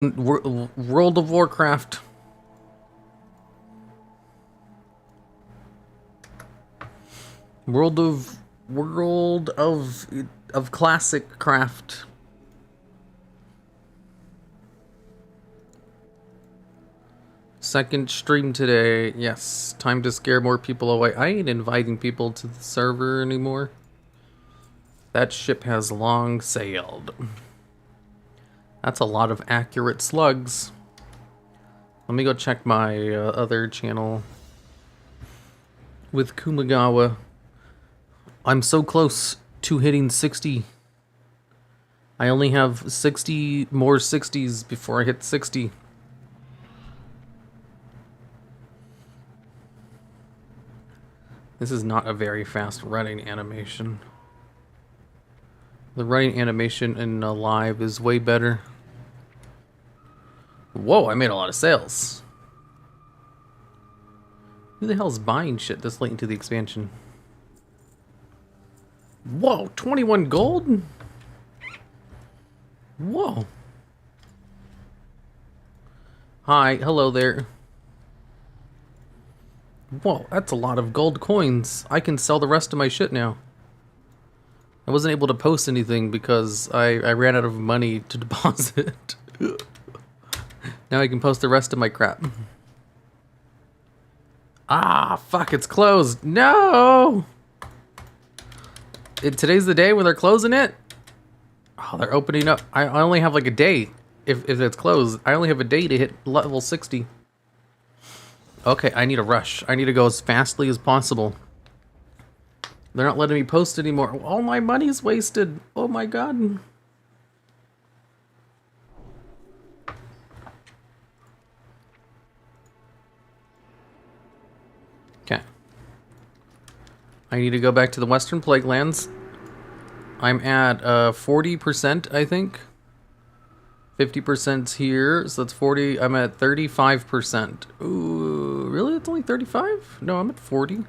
World of Warcraft. World of classic craft. Second stream today. Yes, time to scare more people away. I ain't inviting people to the server anymore. That ship has long sailed. That's a lot of accurate slugs. Let me go check my other channel with Kumagawa. I'm so close to hitting 60. I only have 60 more 60s before I hit 60. This is not a very fast running animation. The running animation in live is way better. Whoa, I made a lot of sales. Who the hell is buying shit this late into the expansion? Whoa, 21 gold? Whoa. Hi, hello there. Whoa, that's a lot of gold coins. I can sell the rest of my shit now. I wasn't able to post anything because I ran out of money to deposit. Now I can post the rest of my crap. Ah, fuck, it's closed. No! Today's the day when they're closing it? Oh, they're opening up. I only have like a day. If it's closed, I only have a day to hit level 60. Okay, I need a rush. I need to go as fastly as possible. They're not letting me post anymore. All my money's wasted. Oh my god. Okay. I need to go back to the Western Plague Lands. I'm at 40%, I think. 50%'s here, so that's 40. I'm at 35%. Ooh, really? It's only 35? No, I'm at 40.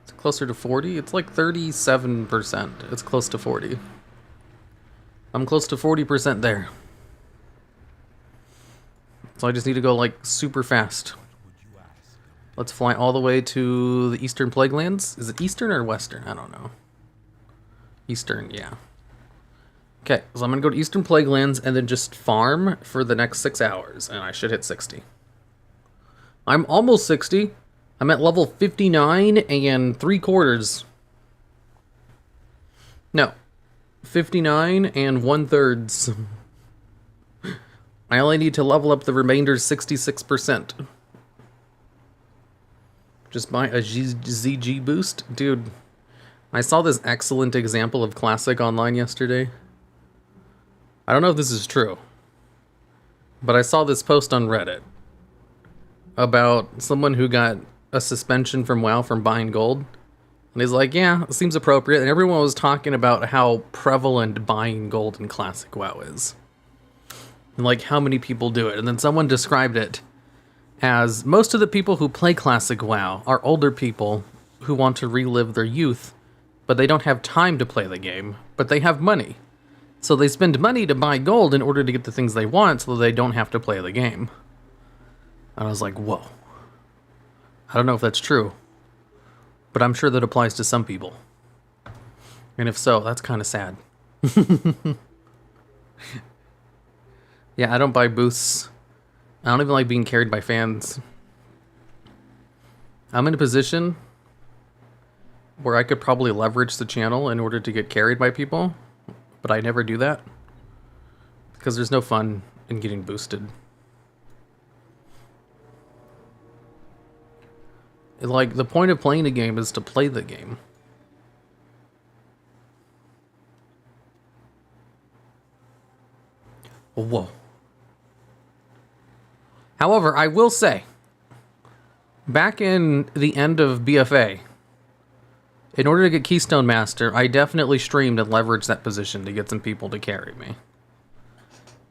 It's closer to 40. It's like 37%. It's close to 40. I'm close to 40% there. So I just need to go like super fast. Let's fly all the way to the Eastern Plague Lands. Is it Eastern or Western? I don't know. Eastern, yeah. Okay, so I'm gonna go to Eastern Plague Lands and then just farm for the next 6 hours, and I should hit 60. I'm almost 60. I'm at level 59 and 3/4. No, 59 and 1/3. I only need to level up the remainder 66%. Just buy a ZG boost? Dude, I saw this excellent example of Classic online yesterday. I don't know if this is true, but I saw this post on Reddit about someone who got a suspension from WoW from buying gold. And he's like, yeah, it seems appropriate. And everyone was talking about how prevalent buying gold in Classic WoW is. And like how many people do it. And then someone described it as most of the people who play Classic WoW are older people who want to relive their youth, but they don't have time to play the game, but they have money. So they spend money to buy gold in order to get the things they want so they don't have to play the game. And I was like, whoa. I don't know if that's true, but I'm sure that applies to some people. And if so, that's kind of sad. Yeah, I don't buy boosts. I don't even like being carried by fans. I'm in a position where I could probably leverage the channel in order to get carried by people, but I never do that because there's no fun in getting boosted. Like, the point of playing a game is to play the game. Whoa. However, I will say, back in the end of BFA, in order to get Keystone Master, I definitely streamed and leveraged that position to get some people to carry me.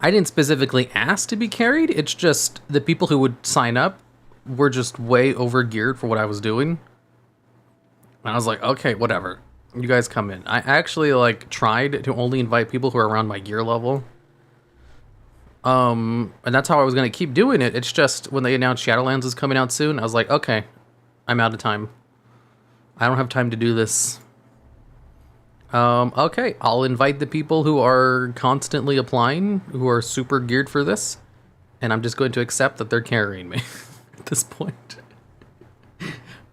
I didn't specifically ask to be carried, it's just the people who would sign up were just way over geared for what I was doing. And I was like, okay, whatever. You guys come in. I actually like tried to only invite people who are around my gear level. And that's how I was going to keep doing it. It's just when they announced Shadowlands is coming out soon, I was like, okay, I'm out of time. I don't have time to do this. Okay, I'll invite the people who are constantly applying, who are super geared for this, and I'm just going to accept that they're carrying me at this point.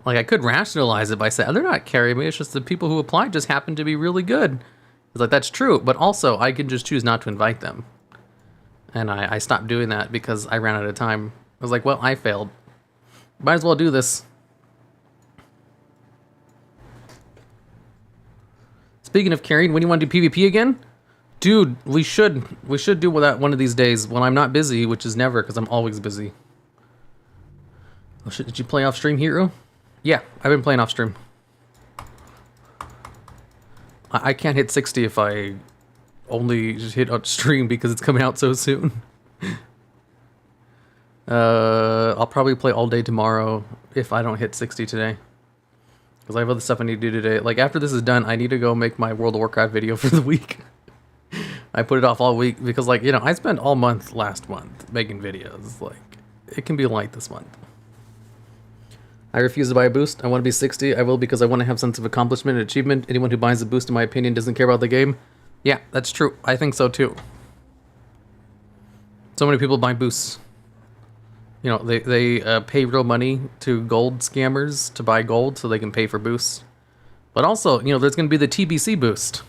Like, I could rationalize it by saying, they're not carrying me, it's just the people who applied just happen to be really good. It's like, that's true, but also, I can just choose not to invite them. And I stopped doing that because I ran out of time. I was like, well, I failed. Might as well do this. Speaking of carrying, when do you want to do PvP again? Dude, we should do that one of these days when I'm not busy, which is never, because I'm always busy. Oh shit, did you play off stream, Hero? Yeah, I've been playing off stream. I can't hit 60 if I only just hit on stream because it's coming out so soon. I'll probably play all day tomorrow if I don't hit 60 today. Because I have other stuff I need to do today. Like, after this is done, I need to go make my World of Warcraft video for the week. I put it off all week because, like, you know, I spent all month last month making videos. Like, it can be light this month. I refuse to buy a boost. I want to be 60. I will because I want to have sense of accomplishment and achievement. Anyone who buys a boost, in my opinion, doesn't care about the game. Yeah, that's true. I think so, too. So many people buy boosts. You know, they pay real money to gold scammers to buy gold so they can pay for boosts. But also, you know, there's going to be the TBC boost.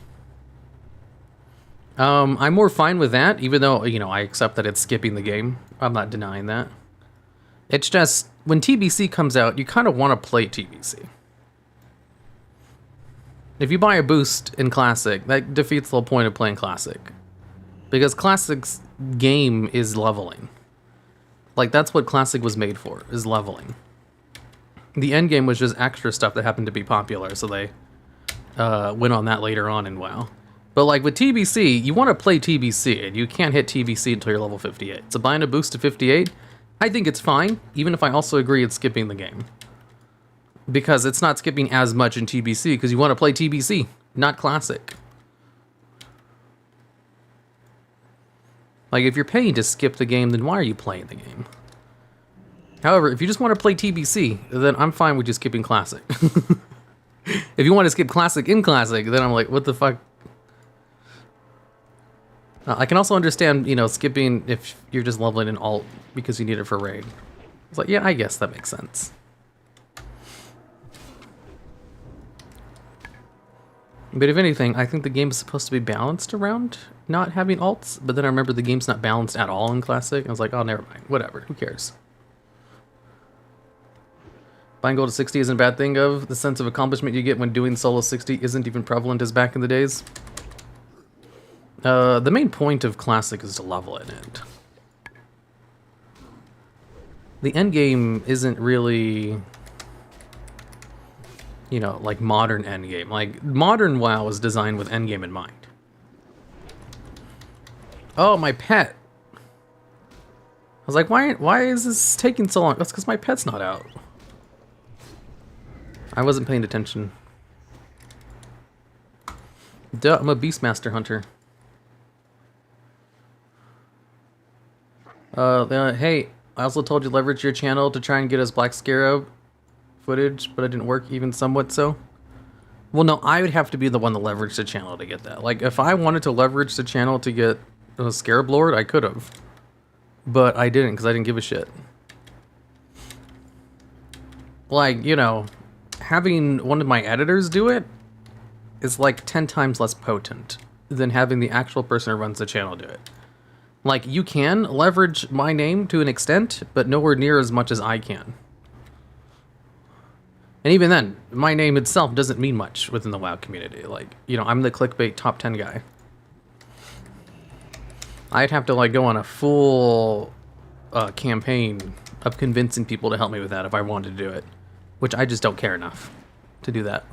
I'm more fine with that, even though, you know, I accept that it's skipping the game. I'm not denying that. It's just, when TBC comes out, you kind of want to play TBC. If you buy a boost in Classic, that defeats the whole point of playing Classic. Because Classic's game is leveling. Like, that's what Classic was made for, is leveling. The end game was just extra stuff that happened to be popular, so they went on that later on in WoW. But, like, with TBC, you want to play TBC, and you can't hit TBC until you're level 58. So buying a boost to 58, I think it's fine, even if I also agree it's skipping the game. Because it's not skipping as much in TBC, because you want to play TBC, not Classic. Like, if you're paying to skip the game, then why are you playing the game? However, if you just want to play TBC, then I'm fine with just skipping Classic. If you want to skip Classic in Classic, then I'm like, what the fuck? I can also understand, you know, skipping if you're just leveling an alt because you need it for raid. It's like, yeah, I guess that makes sense. But if anything, I think the game is supposed to be balanced around not having alts, but then I remember the game's not balanced at all in Classic. I was like, oh, never mind. Whatever. Who cares? Buying gold to 60 isn't a bad thing of. The sense of accomplishment you get when doing solo 60 isn't even prevalent as back in the days. The main point of Classic is to level it in. The endgame isn't really, you know, like modern endgame. Like, modern WoW is designed with endgame in mind. Oh, my pet. I was like, why is this taking so long? That's because my pet's not out. I wasn't paying attention. Duh, I'm a Beastmaster hunter. Hey, I also told you leverage your channel to try and get us Black Scarab footage, but it didn't work even somewhat so. Well, no, I would have to be the one to leverage the channel to get that. Like, if I wanted to leverage the channel to get a Scarab Lord, I could have. But I didn't, because I didn't give a shit. Like, you know, having one of my editors do it is like 10 times less potent than having the actual person who runs the channel do it. Like, you can leverage my name to an extent, but nowhere near as much as I can. And even then, my name itself doesn't mean much within the WoW community. Like, you know, I'm the clickbait top 10 guy. I'd have to, like, go on a full campaign of convincing people to help me with that if I wanted to do it. Which I just don't care enough to do that.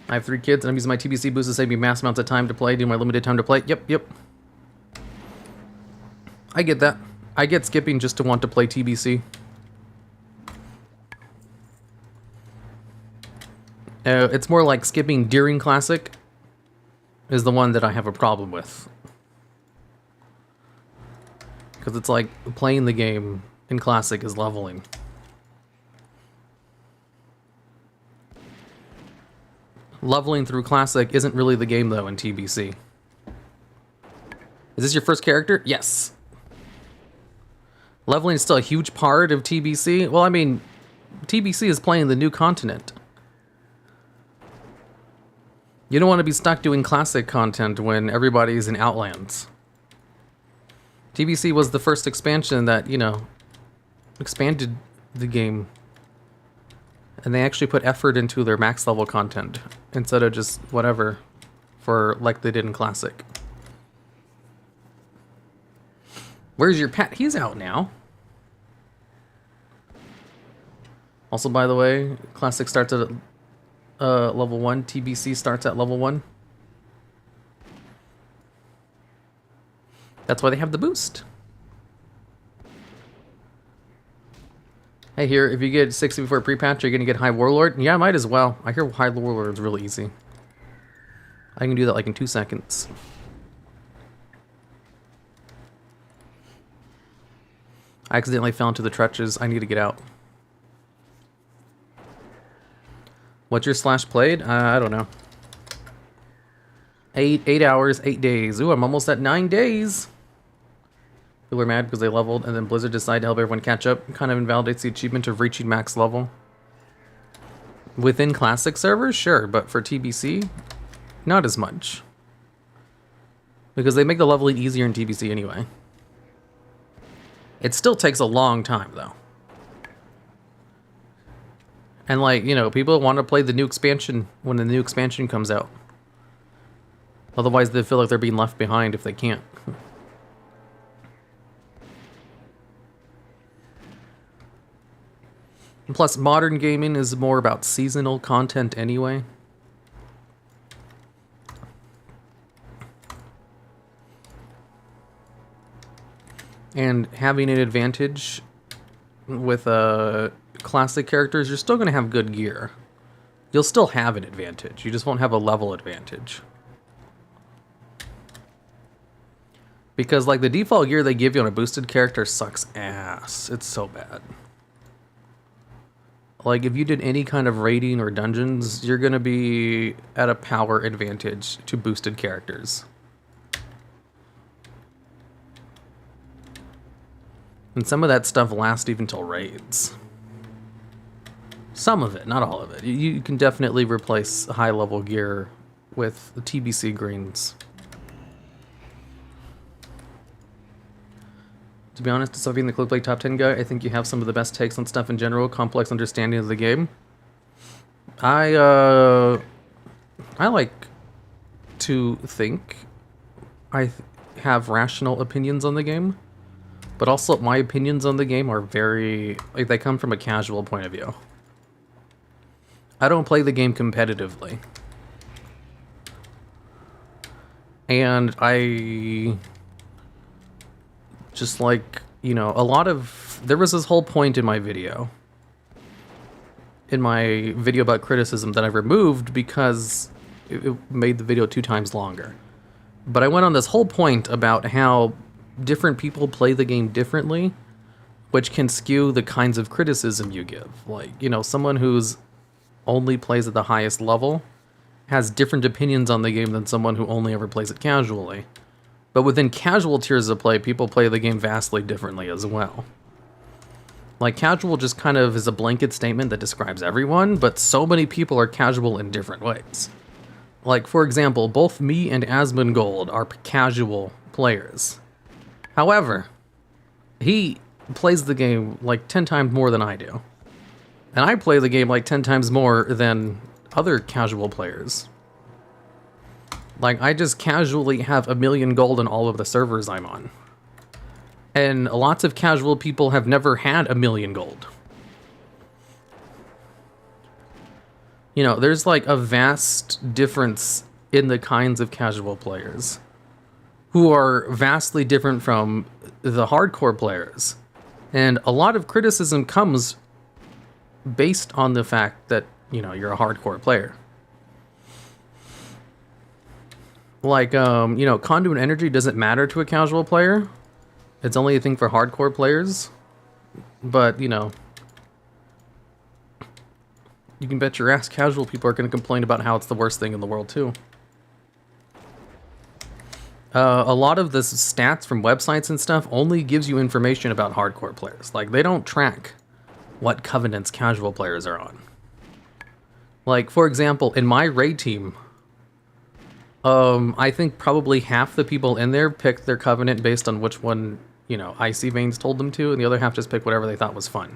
I have 3 kids, and I'm using my TBC boost to save me mass amounts of time to play, do my limited time to play. Yep. I get that. I get skipping just to want to play TBC. It's more like skipping during Classic is the one that I have a problem with. Because it's like playing the game in Classic is leveling. Leveling through Classic isn't really the game though in TBC. Is this your first character? Yes. Leveling is still a huge part of TBC. Well, I mean, TBC is playing the new continent. You don't want to be stuck doing Classic content when everybody's in Outlands. TBC was the first expansion that, you know, expanded the game. And they actually put effort into their max level content instead of just whatever for like they did in Classic. Where's your pet? He's out now. Also, by the way, Classic starts at level 1. TBC starts at level 1. That's why they have the boost. Hey, here, if you get 60 before pre-patch, you're going to get High Warlord? Yeah, I might as well. I hear High Warlord is really easy. I can do that like in 2 seconds. I accidentally fell into the trenches. I need to get out. What's your slash played? I don't know. 8 hours, 8 days. Ooh, I'm almost at 9 days. People are mad because they leveled, and then Blizzard decided to help everyone catch up. Kind of invalidates the achievement of reaching max level. Within Classic servers, sure, but for TBC, not as much. Because they make the leveling easier in TBC anyway. It still takes a long time, though. And, like, you know, people want to play the new expansion when the new expansion comes out. Otherwise, they feel like they're being left behind if they can't. Plus, modern gaming is more about seasonal content anyway. And having an advantage with classic characters, you're still going to have good gear. You'll still have an advantage. You just won't have a level advantage. Because, like, the default gear they give you on a boosted character sucks ass. It's so bad. Like, if you did any kind of raiding or dungeons, you're going to be at a power advantage to boosted characters. And some of that stuff lasts even till raids. Some of it, not all of it. You can definitely replace high-level gear with the TBC greens. To be honest, despite being the Clickplay top 10 guy, I think you have some of the best takes on stuff in general, complex understanding of the game. I like to think I have rational opinions on the game, but also my opinions on the game are very, like, they come from a casual point of view. I don't play the game competitively. And I just, like, you know, there was this whole point in my video about criticism that I removed because it made the video 2 times longer. But I went on this whole point about how different people play the game differently, which can skew the kinds of criticism you give. Like, you know, someone who's only plays at the highest level has different opinions on the game than someone who only ever plays it casually. But within casual tiers of play, people play the game vastly differently as well. Like, casual just kind of is a blanket statement that describes everyone, but so many people are casual in different ways. Like, for example, both me and Asmongold are casual players. However, he plays the game like 10 times more than I do. And I play the game like 10 times more than other casual players. Like, I just casually have 1 million gold in all of the servers I'm on. And lots of casual people have never had 1 million gold. You know, there's like a vast difference in the kinds of casual players who are vastly different from the hardcore players. And a lot of criticism comes based on the fact that, you know, you're a hardcore player. Like, you know, conduit energy doesn't matter to a casual player. It's only a thing for hardcore players. But, you know, you can bet your ass casual people are going to complain about how it's the worst thing in the world, too. A lot of the stats from websites and stuff only gives you information about hardcore players. Like, they don't track what covenants casual players are on. Like, for example, in my raid team, I think probably half the people in there picked their covenant based on which one, you know, Icy Veins told them to, and the other half just picked whatever they thought was fun.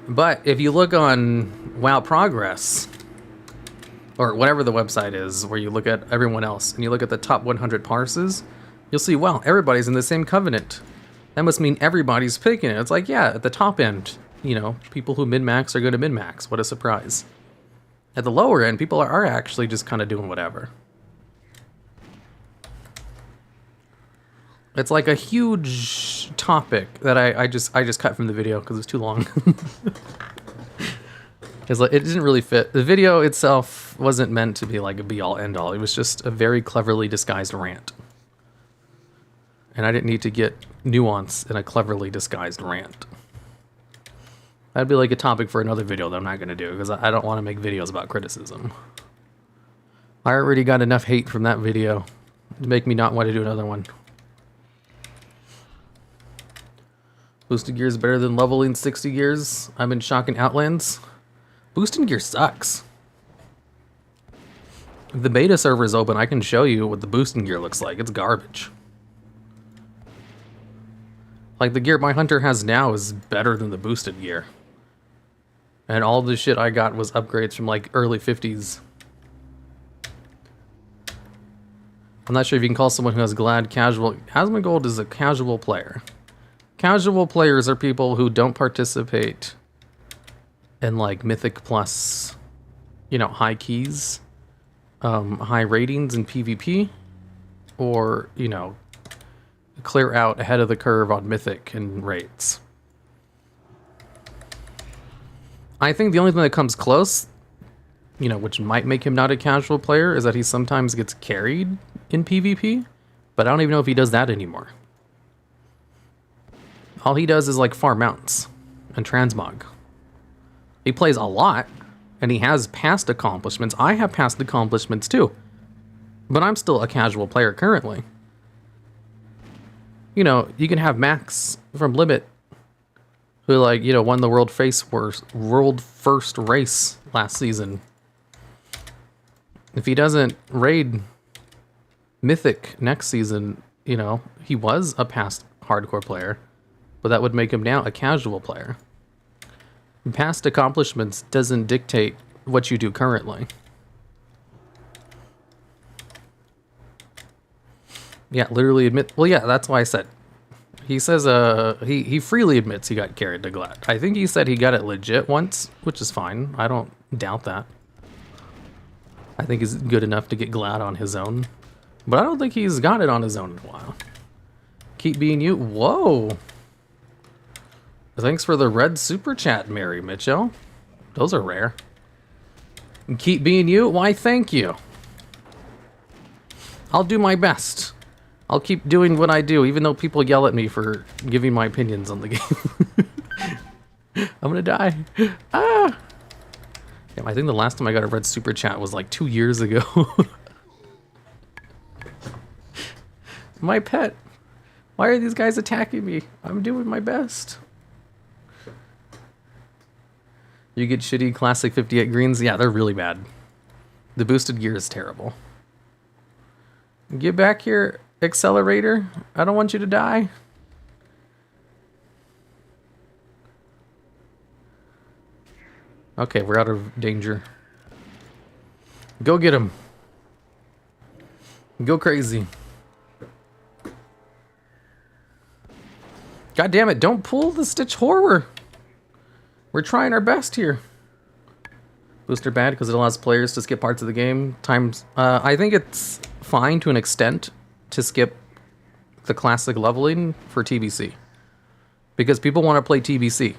But if you look on WoW Progress, or whatever the website is, where you look at everyone else, and you look at the top 100 parses, you'll see, wow, everybody's in the same covenant. That must mean everybody's picking it. It's like, yeah, at the top end, you know, people who min-max are going to min-max. What a surprise. At the lower end, people are actually just kind of doing whatever. It's like a huge topic that I just cut from the video because it's too long. It's like, it didn't really fit. The video itself wasn't meant to be like a be-all, end-all. It was just a very cleverly disguised rant. And I didn't need to get nuance in a cleverly disguised rant. That'd be like a topic for another video that I'm not going to do, because I don't want to make videos about criticism. I already got enough hate from that video to make me not want to do another one. Boosted gear is better than leveling 60 gears. I'm in shock and Outlands. Boosting gear sucks. If the beta server is open, I can show you what the boosting gear looks like. It's garbage. Like, the gear my hunter has now is better than the boosted gear. And all the shit I got was upgrades from, like, early 50s. I'm not sure if you can call someone who has Glad casual. Asmongold is a casual player. Casual players are people who don't participate in, like, Mythic Plus, you know, high keys, high ratings in PvP, or, you know, clear out ahead of the curve on Mythic and rates. I think the only thing that comes close, you know, which might make him not a casual player, is that he sometimes gets carried in PvP, but I don't even know if he does that anymore. All he does is, like, farm mounts and transmog. He plays a lot, and he has past accomplishments. I have past accomplishments too, but I'm still a casual player currently. You know, you can have Max from Limit, who, like, you know, won the world first race last season. If he doesn't raid Mythic next season, you know, he was a past hardcore player, but that would make him now a casual player. Past accomplishments doesn't dictate what you do currently. Yeah, literally admit. Well, yeah, that's why I said. He says he freely admits he got carried to Glad. I think he said he got it legit once, which is fine. I don't doubt that. I think he's good enough to get Glad on his own. But I don't think he's got it on his own in a while. Keep being you. Whoa. Thanks for the red super chat, Mary Mitchell. Those are rare. Keep being you? Why, thank you. I'll do my best. I'll keep doing what I do, even though people yell at me for giving my opinions on the game. I'm gonna die. Ah! Yeah, I think the last time I got a red super chat was like 2 years ago. My pet. Why are these guys attacking me? I'm doing my best. You get shitty classic 58 greens? Yeah, they're really bad. The boosted gear is terrible. Get back here, accelerator. I don't want you to die. Okay, we're out of danger. Go get him. Go crazy. God damn it, don't pull the Stitch Horror. We're trying our best here. Booster bad because it allows players to skip parts of the game. I think it's fine to an extent to skip the classic leveling for TBC. Because people want to play TBC.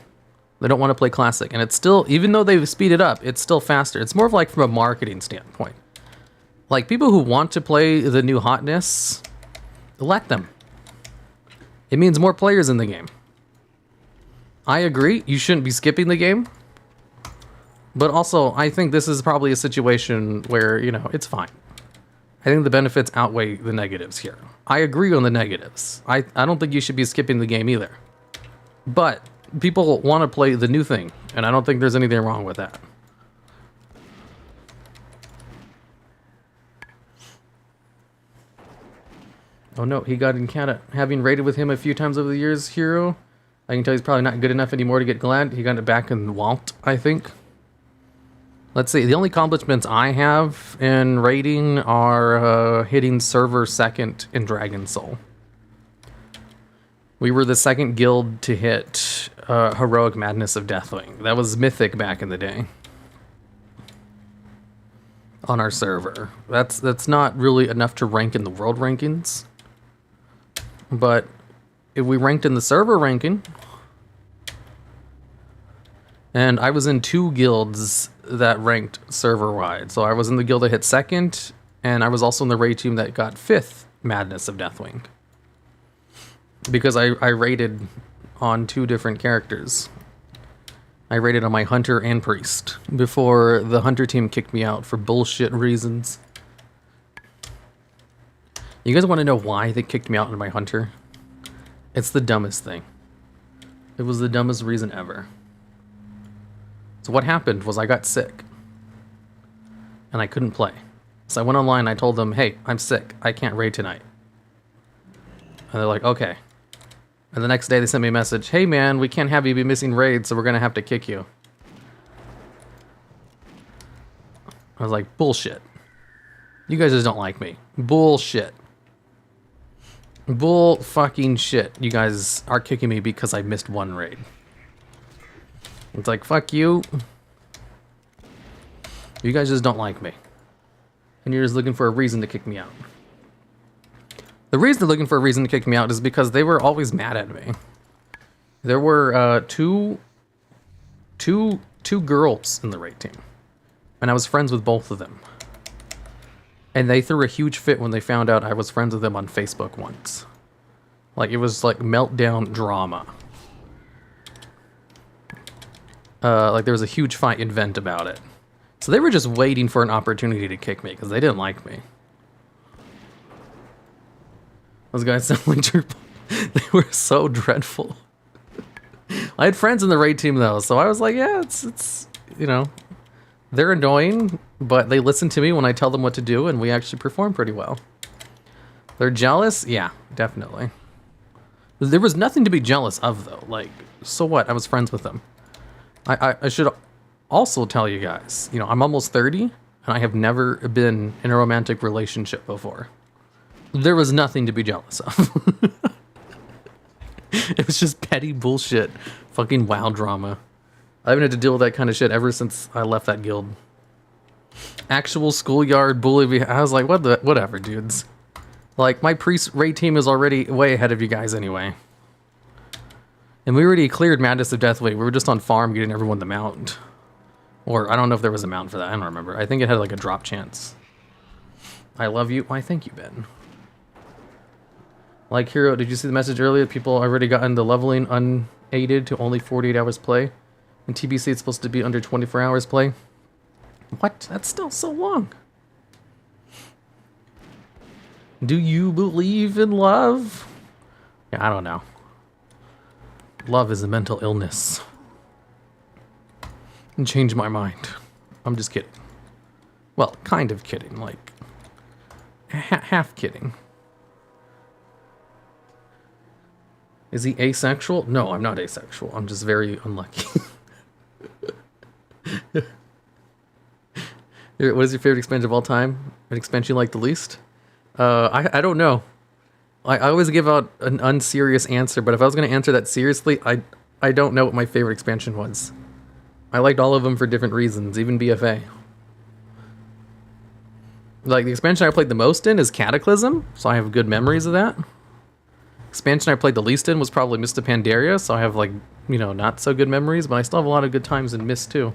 They don't want to play classic. And it's still, even though they've speeded up, it's still faster. It's more of like from a marketing standpoint. Like, people who want to play the new hotness, let them. It means more players in the game. I agree, you shouldn't be skipping the game. But also, I think this is probably a situation where, you know, it's fine. I think the benefits outweigh the negatives here. I agree on the negatives. I don't think you should be skipping the game either. But people want to play the new thing, and I don't think there's anything wrong with that. Oh no, he got in Canada. Having raided with him a few times over the years, Hero, I can tell he's probably not good enough anymore to get glad. He got it back in Walt, I think. Let's see, the only accomplishments I have in raiding are hitting server second in Dragon Soul. We were the second guild to hit Heroic Madness of Deathwing. That was mythic back in the day. On our server. That's not really enough to rank in the world rankings. But if we ranked in the server ranking, and I was in 2 guilds that ranked server-wide. So I was in the guild that hit second, and I was also in the raid team that got 5th Madness of Deathwing. Because I raided on 2 different characters. I raided on my Hunter and Priest before the Hunter team kicked me out for bullshit reasons. You guys want to know why they kicked me out on my Hunter? It's the dumbest thing. It was the dumbest reason ever. So what happened was I got sick. And I couldn't play. So I went online and I told them, hey, I'm sick. I can't raid tonight. And they're like, okay. And the next day they sent me a message, hey man, we can't have you be missing raids, so we're gonna have to kick you. I was like, bullshit. You guys just don't like me. Bullshit. Bull fucking shit. You guys are kicking me because I missed 1 raid. It's like, fuck you. You guys just don't like me. And you're just looking for a reason to kick me out. The reason they're looking for a reason to kick me out is because they were always mad at me. There were two girls in the raid team. And I was friends with both of them. And they threw a huge fit when they found out I was friends with them on Facebook once. Like, it was like meltdown drama. Like, there was a huge fight in Vent about it. So they were just waiting for an opportunity to kick me because they didn't like me. Those guys sound like they were so dreadful. I had friends in the raid team though, so I was like, yeah, it's you know, they're annoying, but they listen to me when I tell them what to do, and we actually perform pretty well. They're jealous? Yeah, definitely. There was nothing to be jealous of though. Like, so what? I was friends with them. I should also tell you guys, you know, I'm almost 30, and I have never been in a romantic relationship before. There was nothing to be jealous of. It was just petty bullshit. Fucking WoW drama. I haven't had to deal with that kind of shit ever since I left that guild. Actual schoolyard bully. I was like, whatever, dudes. Like, my priest raid team is already way ahead of you guys anyway. And we already cleared Madness of Deathwing. We were just on farm getting everyone the mount. Or, I don't know if there was a mount for that. I don't remember. I think it had like a drop chance. I love you. Why, thank you, Ben. Like, Hero, did you see the message earlier? People already gotten the leveling unaided to only 48 hours play. In TBC, it's supposed to be under 24 hours play. What? That's still so long. Do you believe in love? Yeah, I don't know. Love is a mental illness. And change my mind. I'm just kidding. Well, kind of kidding. Like, half kidding. Is he asexual? No, I'm not asexual. I'm just very unlucky. What is your favorite expansion of all time? An expansion you like the least? I don't know. I always give out an unserious answer, but if I was going to answer that seriously, I don't know what my favorite expansion was. I liked all of them for different reasons, even BFA. Like, the expansion I played the most in is Cataclysm, so I have good memories of that. Expansion I played the least in was probably Mist of Pandaria, so I have, like, you know, not so good memories, but I still have a lot of good times in Mist too.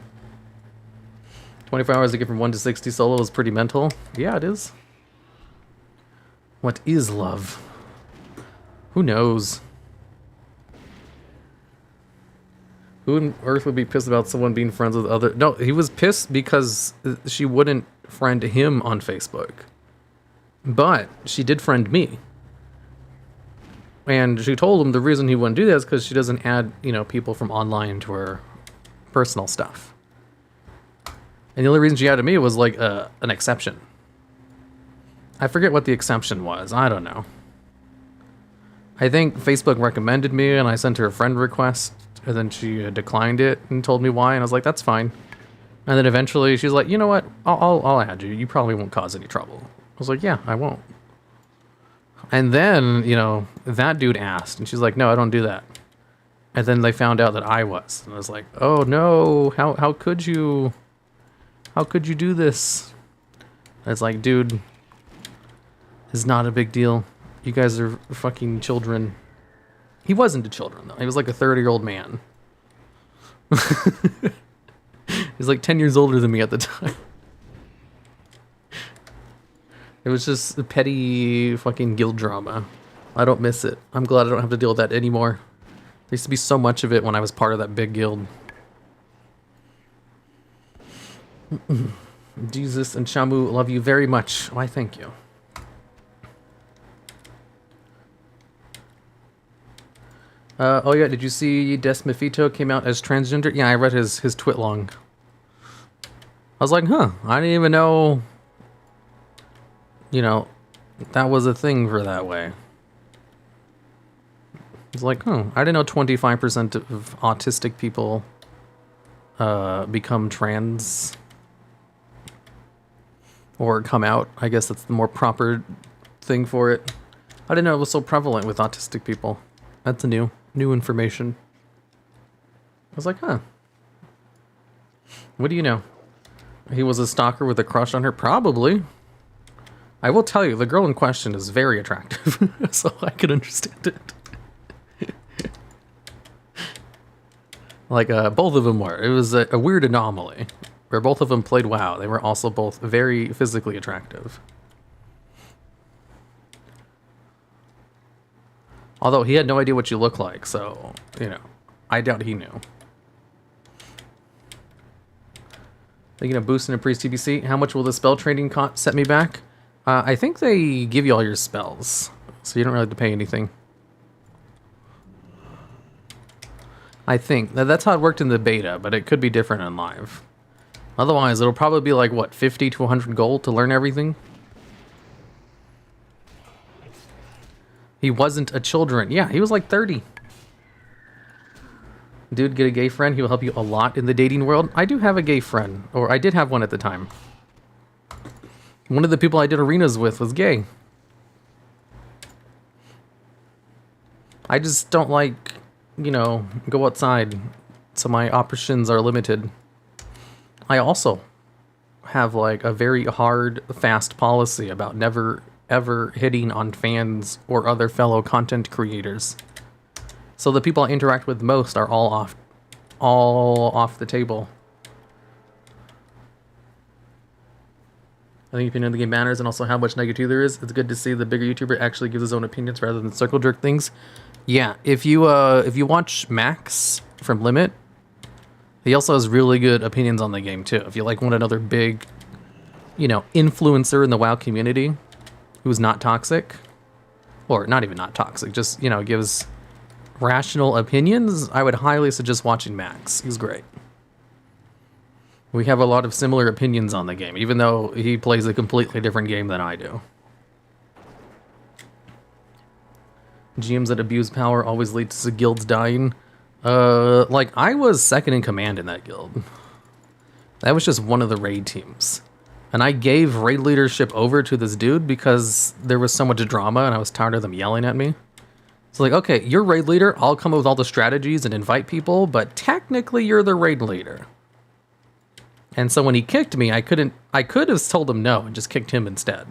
24 hours to get from 1 to 60 solo is pretty mental. Yeah, it is. What is love? Who knows? Who on earth would be pissed about someone being friends with other... No, he was pissed because she wouldn't friend him on Facebook. But she did friend me. And she told him the reason he wouldn't do that is because she doesn't add, you know, people from online to her personal stuff. And the only reason she added me was like an exception. I forget what the exception was. I don't know. I think Facebook recommended me and I sent her a friend request and then she declined it and told me why. And I was like, that's fine. And then eventually she's like, you know what? I'll add you. You probably won't cause any trouble. I was like, yeah, I won't. And then, you know, that dude asked and she's like, no, I don't do that. And then they found out that I was. And I was like, oh no, how could you? How could you do this? And it's like, dude, it's not a big deal. You guys are fucking children. He wasn't a children, though. He was like a 30-year-old man. He's like 10 years older than me at the time. It was just a petty fucking guild drama. I don't miss it. I'm glad I don't have to deal with that anymore. There used to be so much of it when I was part of that big guild. Jesus and Shamu love you very much. Why, thank you. Oh yeah, did you see Desmafito came out as transgender? Yeah, I read his twit long. I was like, huh, I didn't even know, you know, that was a thing for that way. It's like, huh, I didn't know 25% of autistic people become trans. Or come out. I guess that's the more proper thing for it. I didn't know it was so prevalent with autistic people. That's a new information. I was like, huh. What do you know? He was a stalker with a crush on her? Probably. I will tell you, the girl in question is very attractive. So I can understand it. Like, both of them were. It was a weird anomaly. Where both of them played WoW. They were also both very physically attractive. Although he had no idea what you look like, so, you know, I doubt he knew. Thinking of boosting a priest TBC. How much will the spell trading set me back? I think they give you all your spells, so you don't really have to pay anything. I think. That's how it worked in the beta, but it could be different in live. Otherwise, it'll probably be like, what, 50 to 100 gold to learn everything? He wasn't a children. Yeah, he was like 30. Dude, get a gay friend. He will help you a lot in the dating world. I do have a gay friend. Or I did have one at the time. One of the people I did arenas with was gay. I just don't like, you know, go outside. So my options are limited. I also have like a very hard, fast policy about never, ever hitting on fans or other fellow content creators. So the people I interact with most are all off the table. I think opinion of the game matters, and also how much negativity there is. It's good to see the bigger YouTuber actually gives his own opinions rather than circle jerk things. Yeah, if you watch Max from Limit, he also has really good opinions on the game too. If you like want another big, you know, influencer in the WoW community who's not toxic, or not even not toxic, just, you know, gives rational opinions, I would highly suggest watching Max. He's great. We have a lot of similar opinions on the game, even though he plays a completely different game than I do. GMs that abuse power always lead to guilds dying. Like, I was second in command in that guild. That was just one of the raid teams. And I gave raid leadership over to this dude because there was so much drama and I was tired of them yelling at me. So like, okay, you're raid leader, I'll come up with all the strategies and invite people, but technically you're the raid leader. And so when he kicked me, I could have told him no and just kicked him instead.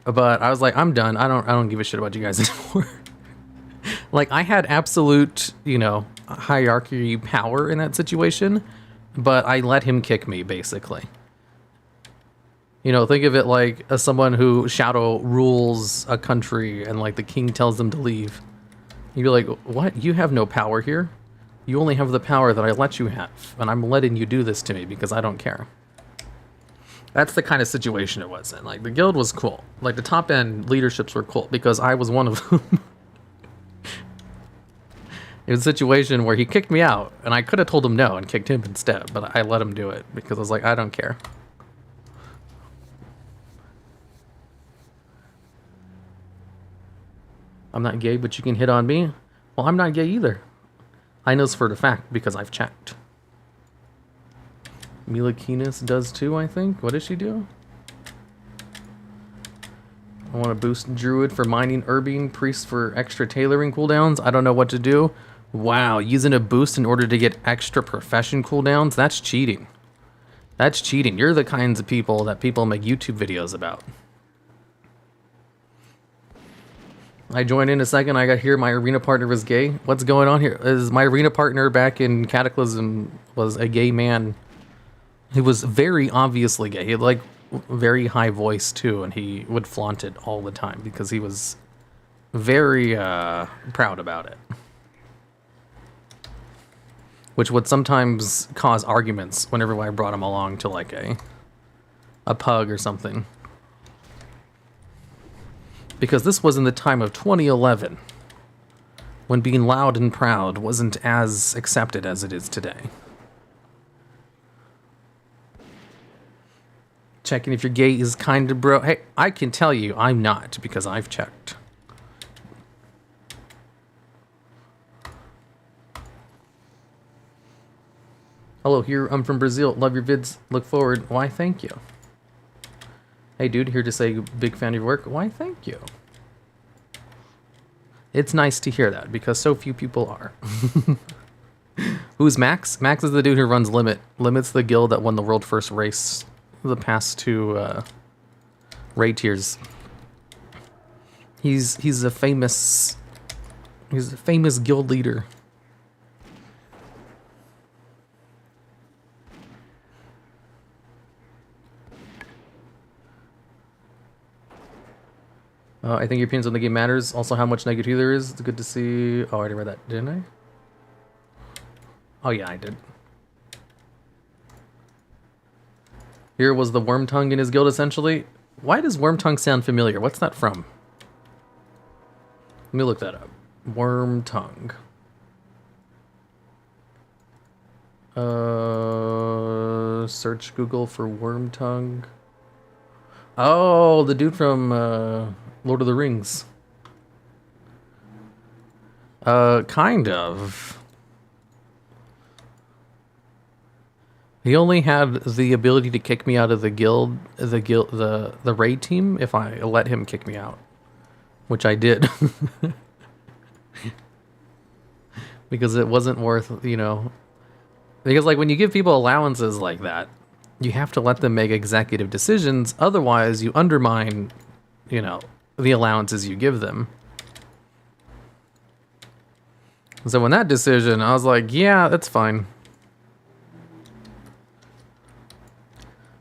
But I was like, I'm done. I don't give a shit about you guys anymore. Like, I had absolute, you know, hierarchy power in that situation. but I let him kick me, basically. You know, think of it like as someone who shadow rules a country and like the king tells them to leave. You'd be like, what? You have no power here. You only have the power that I let you have, and I'm letting you do this to me because I don't care. That's the kind of situation it was in. Like, the guild was cool. Like, the top end leaderships were cool because I was one of them. It was a situation where he kicked me out, and I could have told him no and kicked him instead, but I let him do it because I was like, I don't care. I'm not gay, but you can hit on me? Well, I'm not gay either. I know this for the fact because I've checked. Mila Kunis does too, I think. What does she do? I want to boost Druid for mining Urbine, Priest for extra tailoring cooldowns. I don't know what to do. Wow, using a boost in order to get extra profession cooldowns? That's cheating. That's cheating. You're the kinds of people that people make YouTube videos about. I joined in a second. I got here. My arena partner was gay. What's going on here? Is my arena partner back in Cataclysm was a gay man. He was very obviously gay. He had like very high voice too, and he would flaunt it all the time because he was very proud about it. Which would sometimes cause arguments whenever I brought him along to like a pug or something. Because this was in the time of 2011, when being loud and proud wasn't as accepted as it is today. Checking if you're gay is kind of bro. Hey, I can tell you I'm not because I've checked. Hello, here I'm from Brazil. Love your vids. Look forward. Why, thank you. Hey dude, here to say big fan of your work. Why, thank you. It's nice to hear that because so few people are. Who's Max? Max is the dude who runs Limit. Limit's the guild that won the world first race the past two raid tiers. He's a famous guild leader. I think your opinions on the game matters. Also, how much negativity there is. It's good to see. Oh, I already read that, didn't I? Oh, yeah, I did. Here was the Worm Tongue in his guild, essentially. Why does Worm Tongue sound familiar? What's that from? Let me look that up. Worm Tongue. Search Google for Worm Tongue. Oh, the dude from Lord of the Rings. Kind of. He only had the ability to kick me out of the guild, the raid team if I let him kick me out, which I did. Because it wasn't worth, you know, because like when you give people allowances like that, you have to let them make executive decisions. Otherwise, you undermine, you know, the allowances you give them. So in that decision, I was like, yeah, that's fine.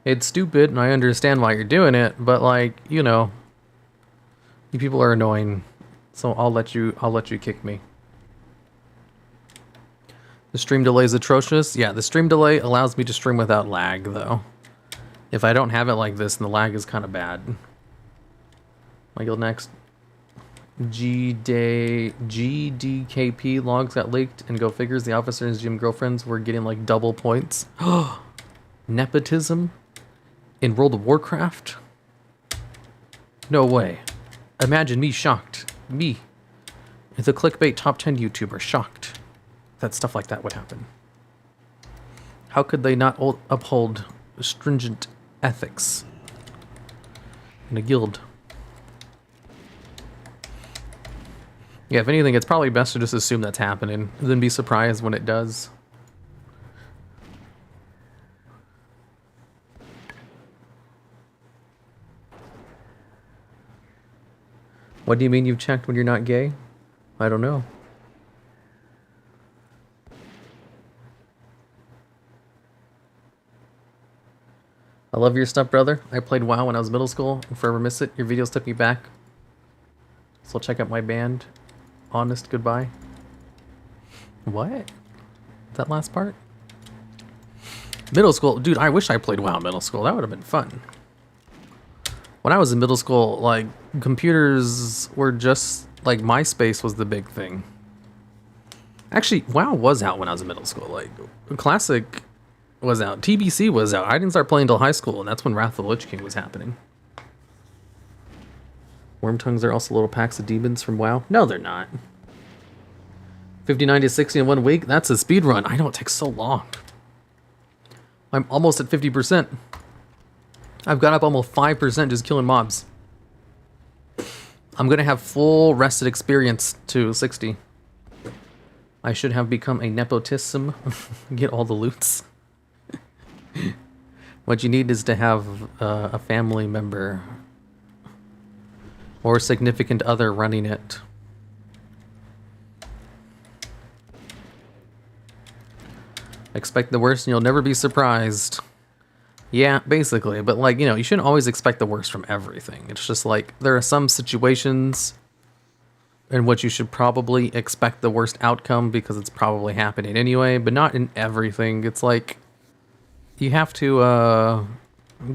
It's stupid, and I understand why you're doing it, but like, you know, you people are annoying, so I'll let you kick me. The stream delay is atrocious. Yeah, the stream delay allows me to stream without lag, though. If I don't have it like this, then the lag is kind of bad. My guild next. GDKP logs got leaked, and go figures, the officer and his gym girlfriends were getting like double points. Nepotism? In World of Warcraft? No way. Imagine me shocked. Me. The clickbait top 10 YouTuber shocked that stuff like that would happen. How could they not uphold stringent ethics in a guild? Yeah, if anything, it's probably best to just assume that's happening, and then be surprised when it does. What do you mean you've checked when you're not gay? I don't know. I love your stuff, brother. I played WoW when I was middle school. I'll forever miss it. Your videos took me back. So check out my band. Honest Goodbye. What? That last part? Middle school? Dude, I wish I played WoW middle school. That would have been fun. When I was in middle school, like, computers were just, like, MySpace was the big thing. Actually, WoW was out when I was in middle school. Like, Classic was out. TBC was out. I didn't start playing until high school, and that's when Wrath of the Lich King was happening. Worm tongues are also little packs of demons from WoW. No, they're not. 59 to 60 in 1 week? That's a speed run. I know, it takes so long. I'm almost at 50%. I've got up almost 5% just killing mobs. I'm going to have full rested experience to 60. I should have become a nepotism. Get all the loots. What you need is to have a family member or significant other running it. Expect the worst and you'll never be surprised. Yeah, basically. But, like, you know, you shouldn't always expect the worst from everything. It's just like, there are some situations in which you should probably expect the worst outcome because it's probably happening anyway, but not in everything. It's like, you have to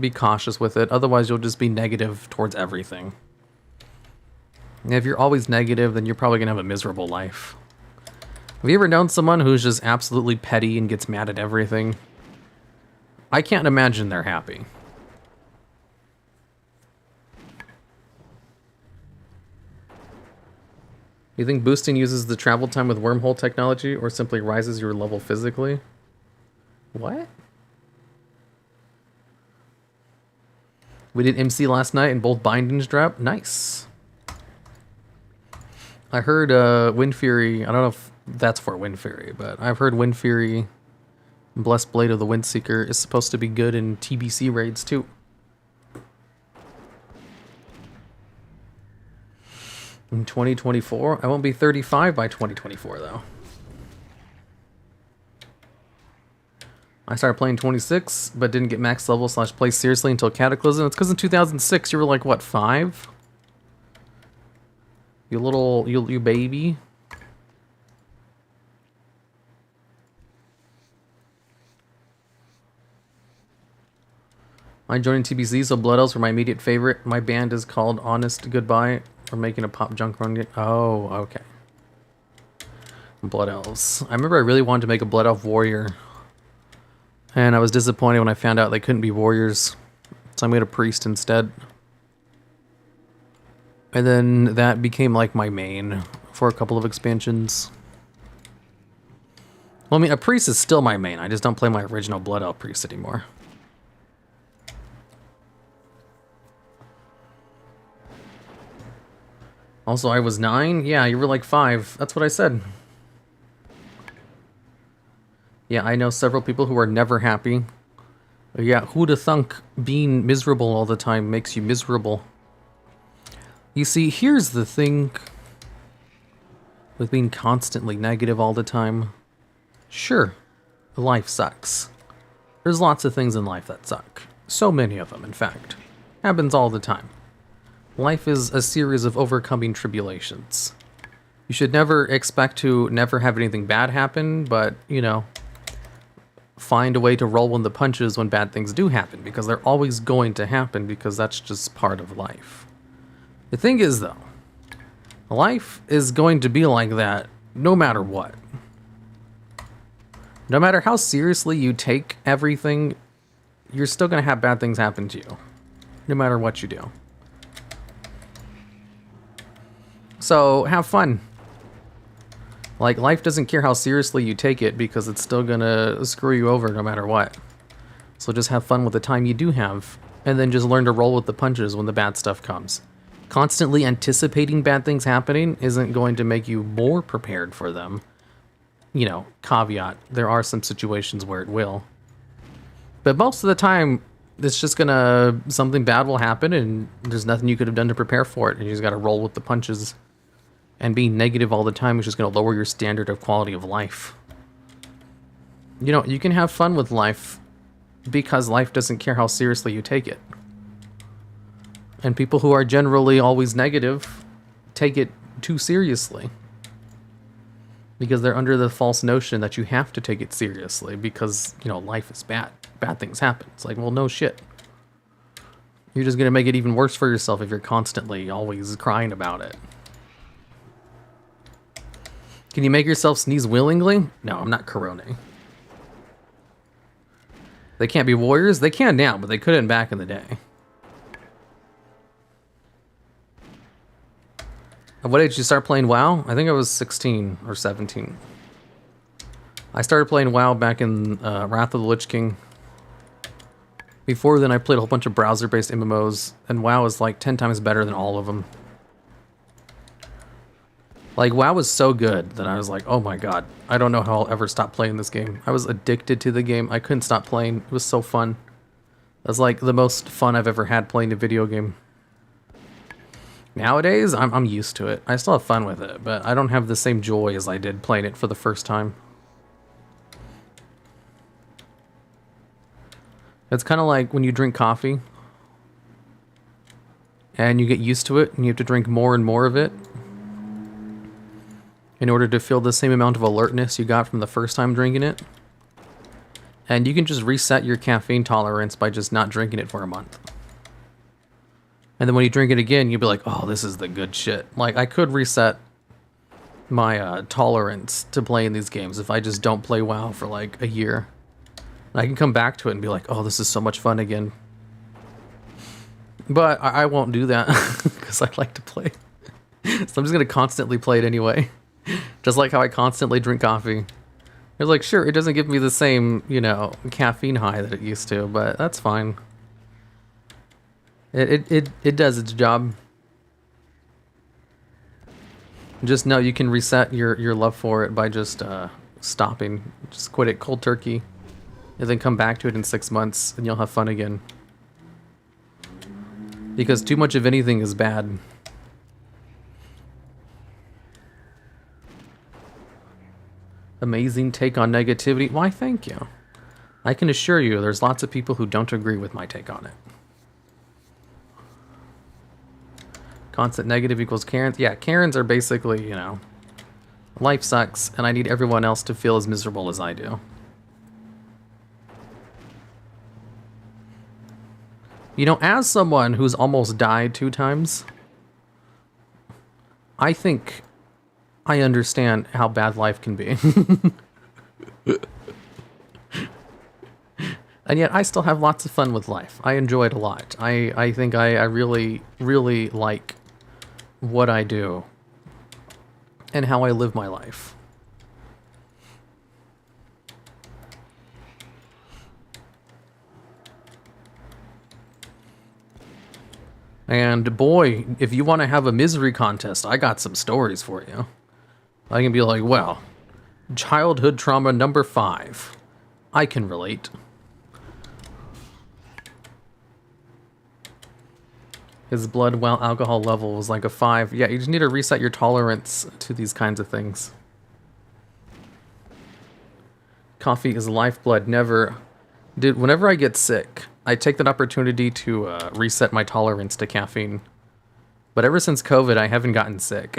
be cautious with it. Otherwise, you'll just be negative towards everything. And if you're always negative, then you're probably going to have a miserable life. Have you ever known someone who's just absolutely petty and gets mad at everything? I can't imagine they're happy. You think boosting uses the travel time with wormhole technology or simply rises your level physically? What? We did MC last night and both bindings dropped. Nice. I heard Wind Fury, I don't know if that's for Wind Fury, but I've heard Wind Fury, Blessed Blade of the Windseeker, is supposed to be good in TBC raids too. In 2024? I won't be 35 by 2024 though. I started playing 26, but didn't get max level / play seriously until Cataclysm. It's because in 2006 you were like, what, 5? You baby. I joined TBC, so Blood Elves were my immediate favorite. My band is called Honest Goodbye. We're making a pop junk run. Oh, okay. Blood Elves. I remember I really wanted to make a Blood Elf warrior. And I was disappointed when I found out they couldn't be warriors. So I made a priest instead. And then that became like my main for a couple of expansions. Well, I mean, a priest is still my main. I just don't play my original Blood Elf priest anymore. Also, I was 9? Yeah, you were like 5. That's what I said. Yeah, I know several people who are never happy. Yeah, who'da thunk being miserable all the time makes you miserable. You see, here's the thing with being constantly negative all the time. Sure, life sucks. There's lots of things in life that suck. So many of them, in fact. Happens all the time. Life is a series of overcoming tribulations. You should never expect to never have anything bad happen, but, you know, find a way to roll with the punches when bad things do happen, because they're always going to happen, because that's just part of life. The thing is, though, life is going to be like that no matter what. No matter how seriously you take everything, you're still going to have bad things happen to you, no matter what you do. So, have fun. Like, life doesn't care how seriously you take it because it's still gonna screw you over no matter what. So just have fun with the time you do have, and then just learn to roll with the punches when the bad stuff comes. Constantly anticipating bad things happening isn't going to make you more prepared for them. You know, caveat, there are some situations where it will. But most of the time, it's just gonna, something bad will happen and there's nothing you could have done to prepare for it, and you just gotta roll with the punches. And being negative all the time is just going to lower your standard of quality of life. You know, you can have fun with life because life doesn't care how seriously you take it. And people who are generally always negative take it too seriously. Because they're under the false notion that you have to take it seriously because, you know, life is bad. Bad things happen. It's like, well, no shit. You're just going to make it even worse for yourself if you're constantly always crying about it. Can you make yourself sneeze willingly? No, I'm not coroning. They can't be warriors? They can now, but they couldn't back in the day. At what age did you start playing WoW? I think I was 16 or 17. I started playing WoW back in Wrath of the Lich King. Before then, I played a whole bunch of browser-based MMOs, and WoW is like 10 times better than all of them. Like, WoW was so good that I was like, oh my god, I don't know how I'll ever stop playing this game. I was addicted to the game. I couldn't stop playing. It was so fun. It was like the most fun I've ever had playing a video game. Nowadays, I'm used to it. I still have fun with it, but I don't have the same joy as I did playing it for the first time. It's kind of like when you drink coffee and you get used to it and you have to drink more and more of it in order to feel the same amount of alertness you got from the first time drinking it. And you can just reset your caffeine tolerance by just not drinking it for a month. And then when you drink it again, you'll be like, oh, this is the good shit. Like, I could reset my tolerance to playing these games if I just don't play WoW for like a year. And I can come back to it and be like, oh, this is so much fun again. But I won't do that because I like to play. So I'm just going to constantly play it anyway. Just like how I constantly drink coffee. It's like, sure, it doesn't give me the same, you know, caffeine high that it used to, but that's fine. It does its job. Just know you can reset your love for it by just stopping. Just quit it cold turkey. And then come back to it in 6 months and you'll have fun again. Because too much of anything is bad. Amazing take on negativity. Why, thank you. I can assure you there's lots of people who don't agree with my take on it. Constant negative equals Karens. Yeah, Karens are basically, you know, life sucks and I need everyone else to feel as miserable as I do. You know, as someone who's almost died 2 times, I think I understand how bad life can be. And yet I still have lots of fun with life. I enjoy it a lot. I think I really, really like what I do and how I live my life. And boy, if you want to have a misery contest, I got some stories for you. I can be like, well, childhood trauma number 5. I can relate. His blood while alcohol level was like a 5. Yeah, you just need to reset your tolerance to these kinds of things. Coffee is lifeblood. Never. Dude, whenever I get sick, I take that opportunity to reset my tolerance to caffeine. But ever since COVID, I haven't gotten sick.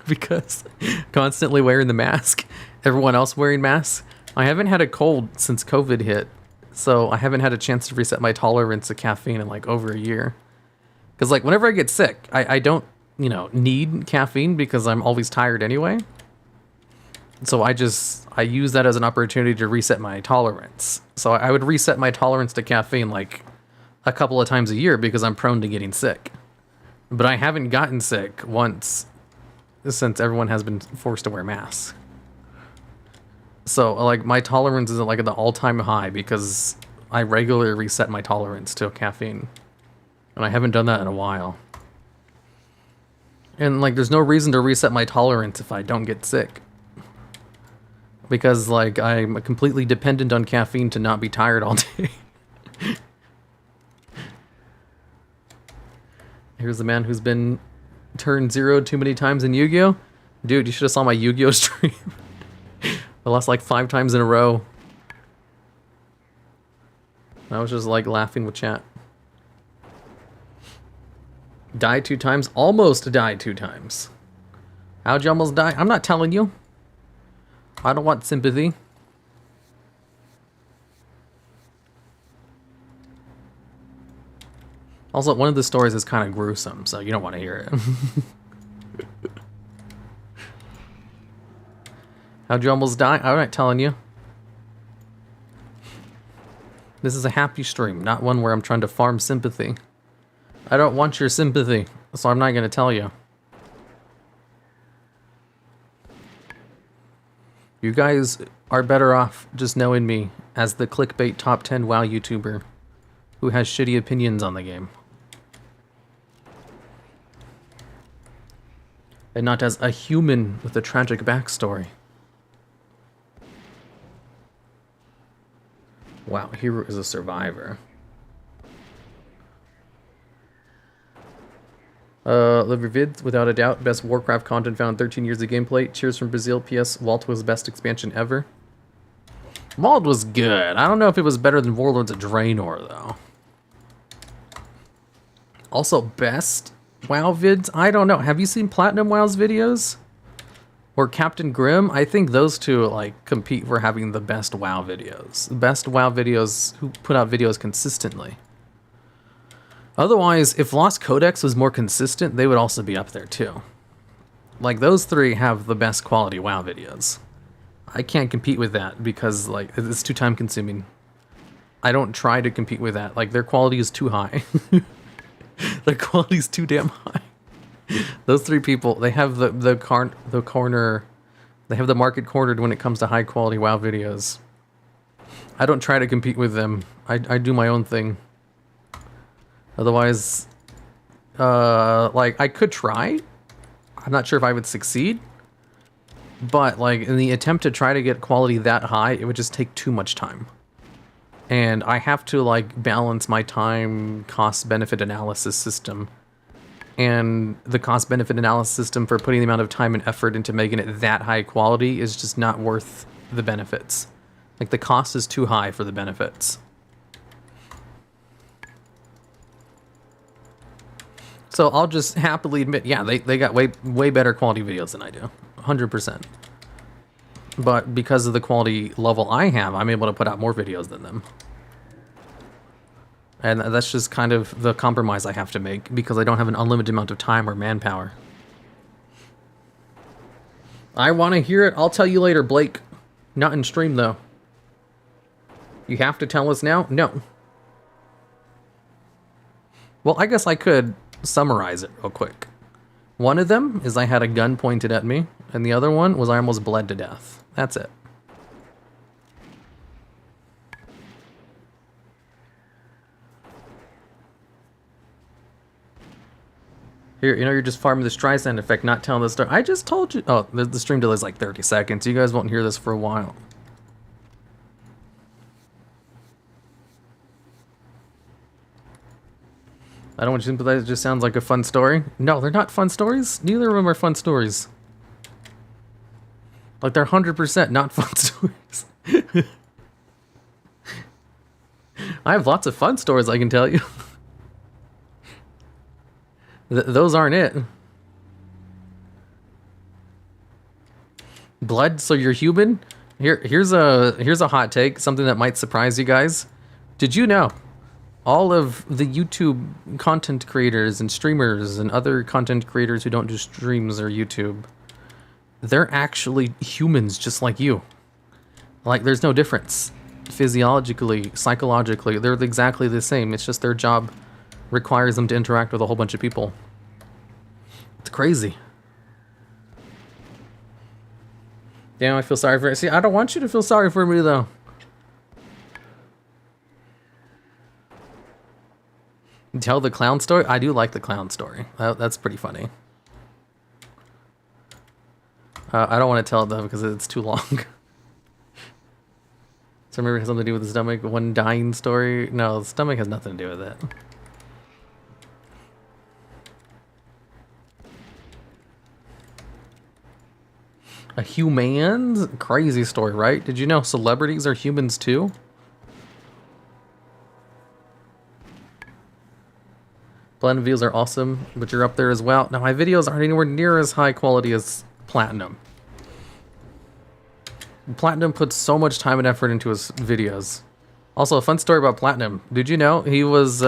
Because constantly wearing the mask, everyone else wearing masks. I haven't had a cold since COVID hit. So I haven't had a chance to reset my tolerance to caffeine in like over a year. Because like whenever I get sick, I don't, you know, need caffeine because I'm always tired anyway. So I use that as an opportunity to reset my tolerance. So I would reset my tolerance to caffeine like a couple of times a year because I'm prone to getting sick. But I haven't gotten sick once since everyone has been forced to wear masks. So like my tolerance is like at the all-time high because I regularly reset my tolerance to caffeine. And I haven't done that in a while. And like there's no reason to reset my tolerance if I don't get sick. Because like I'm completely dependent on caffeine to not be tired all day. Here's the man who's been turned 0 too many times in Yu-Gi-Oh! Dude, you should have saw my Yu-Gi-Oh! Stream. I lost like 5 times in a row. I was just like laughing with chat. Died 2 times? Almost died 2 times. How'd you almost die? I'm not telling you. I don't want sympathy. Also, one of the stories is kind of gruesome, so you don't want to hear it. How'd you almost die? I'm not telling you. This is a happy stream, not one where I'm trying to farm sympathy. I don't want your sympathy, so I'm not going to tell you. You guys are better off just knowing me as the clickbait top 10 WoW YouTuber who has shitty opinions on the game. And not as a human with a tragic backstory. Wow, Hero is a survivor. Live your vids, without a doubt. Best Warcraft content found 13 years of gameplay. Cheers from Brazil. PS, Walt was best expansion ever. Walt was good. I don't know if it was better than Warlords of Draenor, though. Also, best WoW vids? I don't know. Have you seen Platinum WoW's videos? Or Captain Grimm? I think those two, like, compete for having the best WoW videos. The best WoW videos who put out videos consistently. Otherwise, if Lost Codex was more consistent, they would also be up there too. Like, those three have the best quality WoW videos. I can't compete with that because, like, it's too time consuming. I don't try to compete with that. Like, their quality is too high. Their quality is too damn high. Those three people, they have the corner, they have the market cornered when it comes to high quality WoW videos. I don't try to compete with them. I do my own thing. Otherwise, like, I could try. I'm not sure if I would succeed. But, like, in the attempt to try to get quality that high, it would just take too much time. And I have to, like, balance my time cost-benefit analysis system. And the cost-benefit analysis system for putting the amount of time and effort into making it that high quality is just not worth the benefits. Like, the cost is too high for the benefits. So I'll just happily admit, yeah, they got way better quality videos than I do. 100%. But because of the quality level I have, I'm able to put out more videos than them. And that's just kind of the compromise I have to make because I don't have an unlimited amount of time or manpower. I want to hear it. I'll tell you later, Blake. Not in stream, though. You have to tell us now? No. Well, I guess I could summarize it real quick. One of them is I had a gun pointed at me, and the other one was I almost bled to death. That's it. Here, you know, you're just farming the Streisand effect, not telling the story. I just told you. Oh, the stream delay is like 30 seconds. You guys won't hear this for a while. I don't want you to sympathize. It just sounds like a fun story. No, they're not fun stories. Neither of them are fun stories. Like, they're 100% not fun stories. I have lots of fun stories I can tell you. Those aren't it. Blood, so you're human? Here's a hot take, something that might surprise you guys. Did you know all of the YouTube content creators and streamers and other content creators who don't do streams or YouTube, they're actually humans just like you. Like, there's no difference. Physiologically, psychologically, they're exactly the same. It's just their job requires them to interact with a whole bunch of people. It's crazy. Damn, I feel sorry for it. See, I don't want you to feel sorry for me, though. Tell the clown story? I do like the clown story. That's pretty funny. I don't want to tell it, though, because it's too long. So remember it has something to do with the stomach? One dying story? No, the stomach has nothing to do with it. A human's? Crazy story, right? Did you know celebrities are humans too? Platinum views are awesome, but you're up there as well. Now, my videos aren't anywhere near as high quality as Platinum. Platinum puts so much time and effort into his videos. Also, a fun story about Platinum. Did you know he was,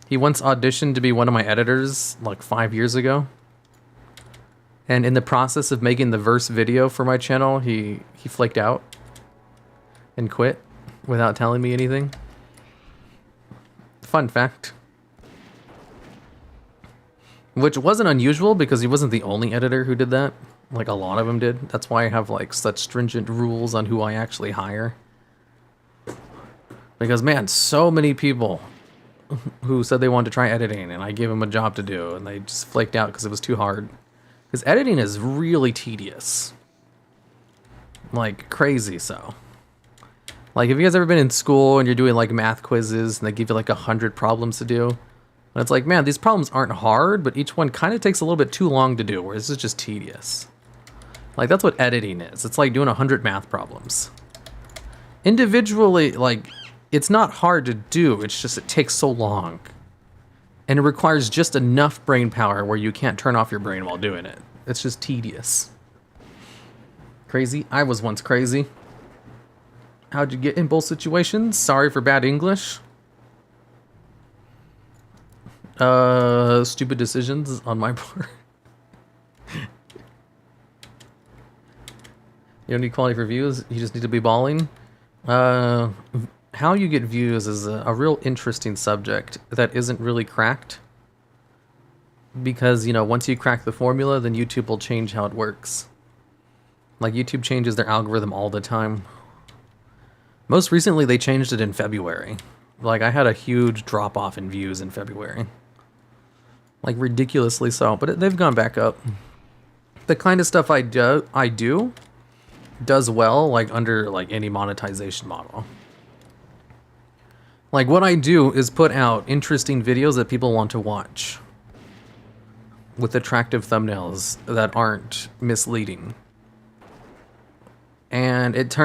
he once auditioned to be one of my editors, like 5 years ago? And in the process of making the verse video for my channel, he flaked out and quit without telling me anything. Fun fact. Which wasn't unusual because he wasn't the only editor who did that. Like, a lot of them did. That's why I have, like, such stringent rules on who I actually hire. Because, man, so many people who said they wanted to try editing, and I gave them a job to do, and they just flaked out because it was too hard. Because editing is really tedious. Like, crazy so. Like, have you guys ever been in school and you're doing, like, math quizzes, and they give you, like, 100 problems to do? And it's like, man, these problems aren't hard, but each one kind of takes a little bit too long to do, whereas this is just tedious. Like, that's what editing is. It's like doing 100 math problems. Individually, like, it's not hard to do, it's just it takes so long. And it requires just enough brain power where you can't turn off your brain while doing it. It's just tedious. Crazy? I was once crazy. How'd you get in both situations? Sorry for bad English. Stupid decisions on my part. You don't need quality for views, you just need to be balling. How you get views is a real interesting subject that isn't really cracked. Because, you know, once you crack the formula, then YouTube will change how it works. Like, YouTube changes their algorithm all the time. Most recently, they changed it in February. Like, I had a huge drop-off in views in February. Like, ridiculously so, but they've gone back up. The kind of stuff I do does well, like, under, like, any monetization model. Like, what I do is put out interesting videos that people want to watch. With attractive thumbnails that aren't misleading. And it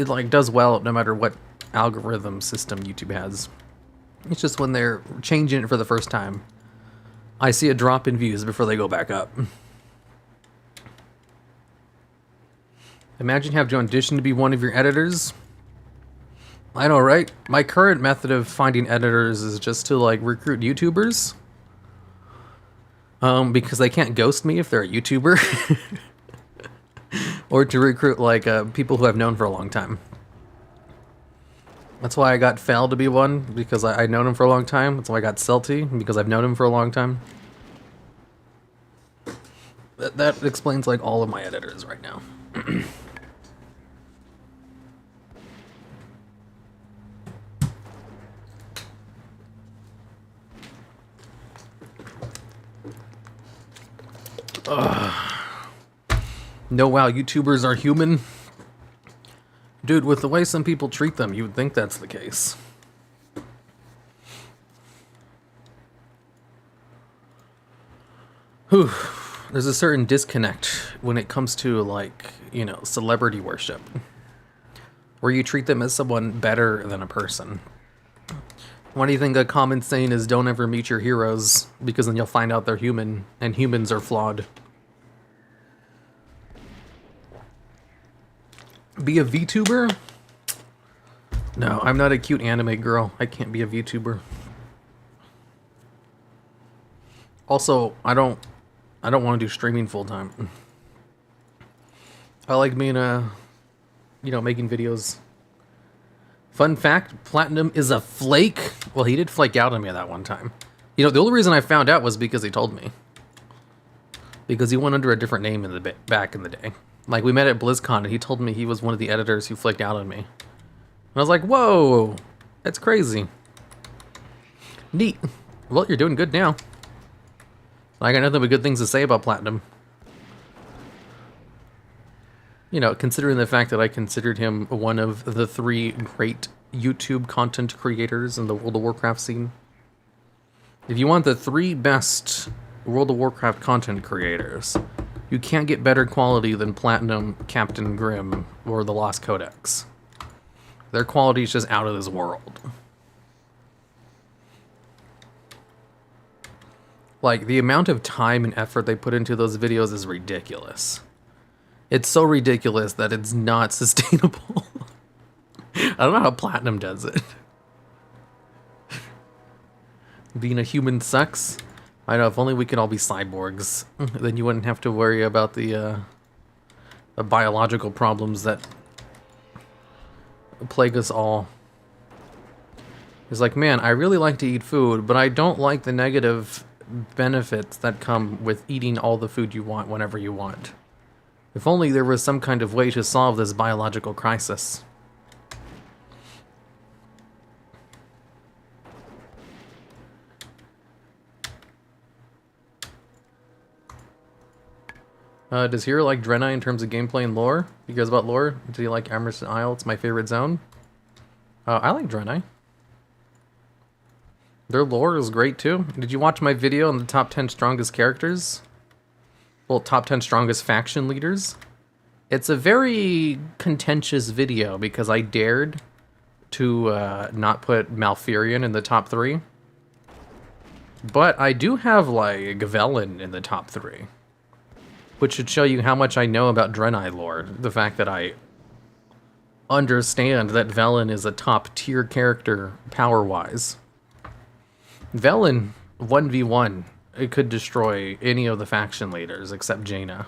like, does well no matter what algorithm system YouTube has. It's just when they're changing it for the first time, I see a drop in views before they go back up. Imagine having to audition to be one of your editors. I know, right? My current method of finding editors is just to, like, recruit YouTubers. Because they can't ghost me if they're a YouTuber. Or to recruit, like, people who I've known for a long time. That's why I got Fel to be one, because I've known him for a long time. That's why I got Celty, because I've known him for a long time. That explains, like, all of my editors right now. No, wow, YouTubers are human? Dude, with the way some people treat them, you would think that's the case. Whew. There's a certain disconnect when it comes to, like, you know, celebrity worship. Where you treat them as someone better than a person. Why do you think a common saying is don't ever meet your heroes? Because then you'll find out they're human, and humans are flawed. Be a VTuber? No, I'm not a cute anime girl. I can't be a VTuber. Also, I don't want to do streaming full time. I like being you know, making videos. Fun fact, Platinum is a flake. Well, he did flake out on me that one time. You know, the only reason I found out was because he told me. Because he went under a different name in the back in the day. Like, we met at BlizzCon, and he told me he was one of the editors who flaked out on me. And I was like, whoa, that's crazy. Neat. Well, you're doing good now. I got nothing but good things to say about Platinum. You know, considering the fact that I considered him one of the 3 great YouTube content creators in the World of Warcraft scene. If you want the 3 best World of Warcraft content creators, you can't get better quality than Platinum, Captain Grimm, or the Lost Codex. Their quality is just out of this world. Like, the amount of time and effort they put into those videos is ridiculous. It's so ridiculous that it's not sustainable. I don't know how Platinum does it. Being a human sucks. I know, if only we could all be cyborgs. Then you wouldn't have to worry about the biological problems that plague us all. He's like, man, I really like to eat food, but I don't like the negative benefits that come with eating all the food you want whenever you want. If only there was some kind of way to solve this biological crisis. Does Hero like Draenei in terms of gameplay and lore? You guys about lore? Do you like Emerson Isle? It's my favorite zone. I like Draenei. Their lore is great too. Did you watch my video on the top 10 strongest characters? Well, top 10 strongest faction leaders? It's a very contentious video because I dared to not put Malfurion in the top 3. But I do have, like, Velen in the top 3. Which should show you how much I know about Draenei lore. The fact that I understand that Velen is a top tier character power-wise. Velen, 1v1, it could destroy any of the faction leaders except Jaina.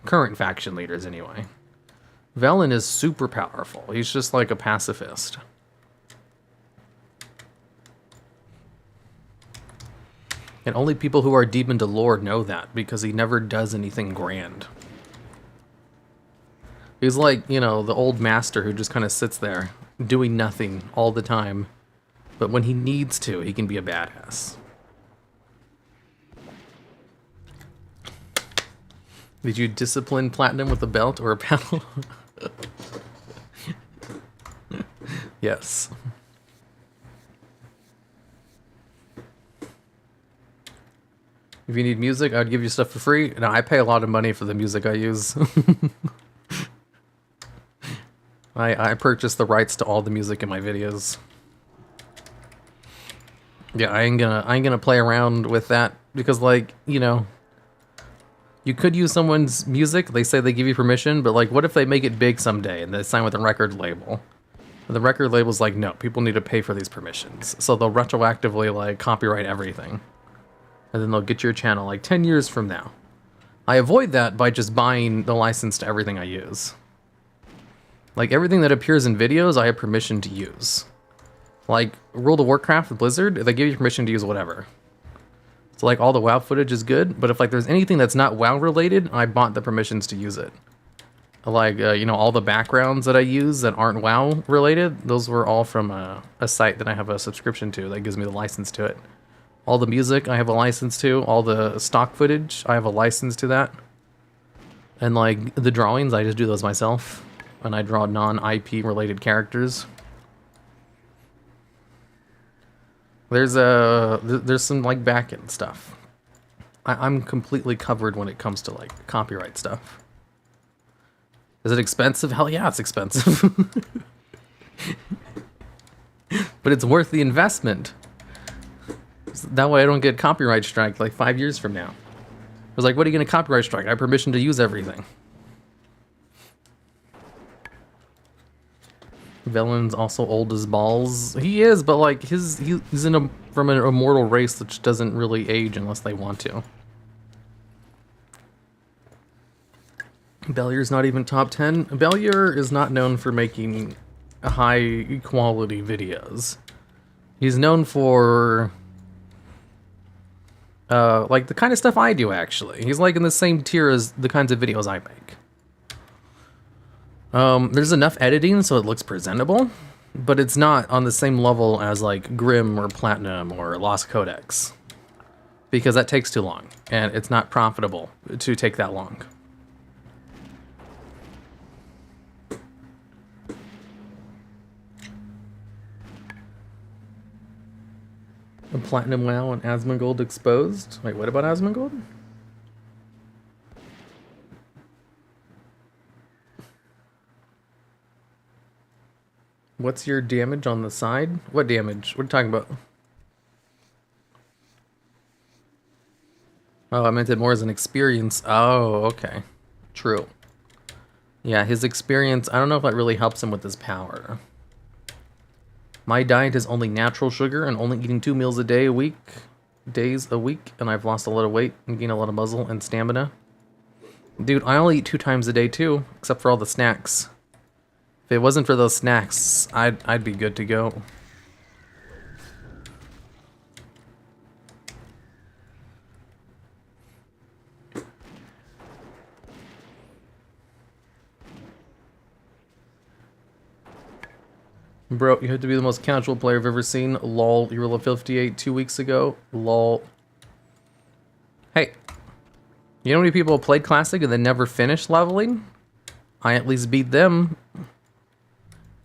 Current faction leaders, anyway. Velen is super powerful. He's just like a pacifist. And only people who are deep into lore know that, because he never does anything grand. He's like, you know, the old master who just kind of sits there, doing nothing all the time. But when he needs to, he can be a badass. Did you discipline Platinum with a belt or a paddle? Yes. If you need music, I would give you stuff for free. No, I pay a lot of money for the music I use. I purchase the rights to all the music in my videos. Yeah, I ain't gonna play around with that because, like, you know, you could use someone's music. They say they give you permission, but like, what if they make it big someday and they sign with a record label? And the record label's like, no, people need to pay for these permissions, so they'll retroactively like copyright everything, and then they'll get your channel like 10 years from now. I avoid that by just buying the license to everything I use. Like, everything that appears in videos, I have permission to use. Like, World of Warcraft with Blizzard, they give you permission to use whatever. So, like, all the WoW footage is good, but if, like, there's anything that's not WoW-related, I bought the permissions to use it. Like, you know, all the backgrounds that I use that aren't WoW-related, those were all from a site that I have a subscription to that gives me the license to it. All the music, I have a license to. All the stock footage, I have a license to that. And, like, the drawings, I just do those myself. And I draw non-IP related characters. There's some like back-end stuff. I'm completely covered when it comes to like copyright stuff. Is it expensive? Hell yeah, it's expensive. But it's worth the investment. That way I don't get copyright strike like 5 years from now. I was like, what are you gonna copyright strike? I have permission to use everything. Velen's also old as balls. He is, but like he's from an immortal race which doesn't really age unless they want to. Bellier's not even top 10. Bellier is not known for making high quality videos. He's known for like the kind of stuff I do, actually. He's like in the same tier as the kinds of videos I make. There's enough editing so it looks presentable, but it's not on the same level as like Grim or Platinum or Lost Codex, because that takes too long and it's not profitable to take that long. A Platinum WoW and Asmongold exposed? Wait, what about Asmongold? What's your damage on the side? What damage? What are you talking about? Oh, I meant it more as an experience. Oh, okay. True. Yeah, his experience, I don't know if that really helps him with his power. My diet is only natural sugar and only eating 2 meals a day a week. Days a week, and I've lost a lot of weight and gained a lot of muscle and stamina. Dude, I only eat 2 times a day too, except for all the snacks. If it wasn't for those snacks, I'd be good to go. Bro, you have to be the most casual player I've ever seen. Lol, you were level 58 2 weeks ago. Lol. Hey, you know how many people played Classic and then never finished leveling? I at least beat them.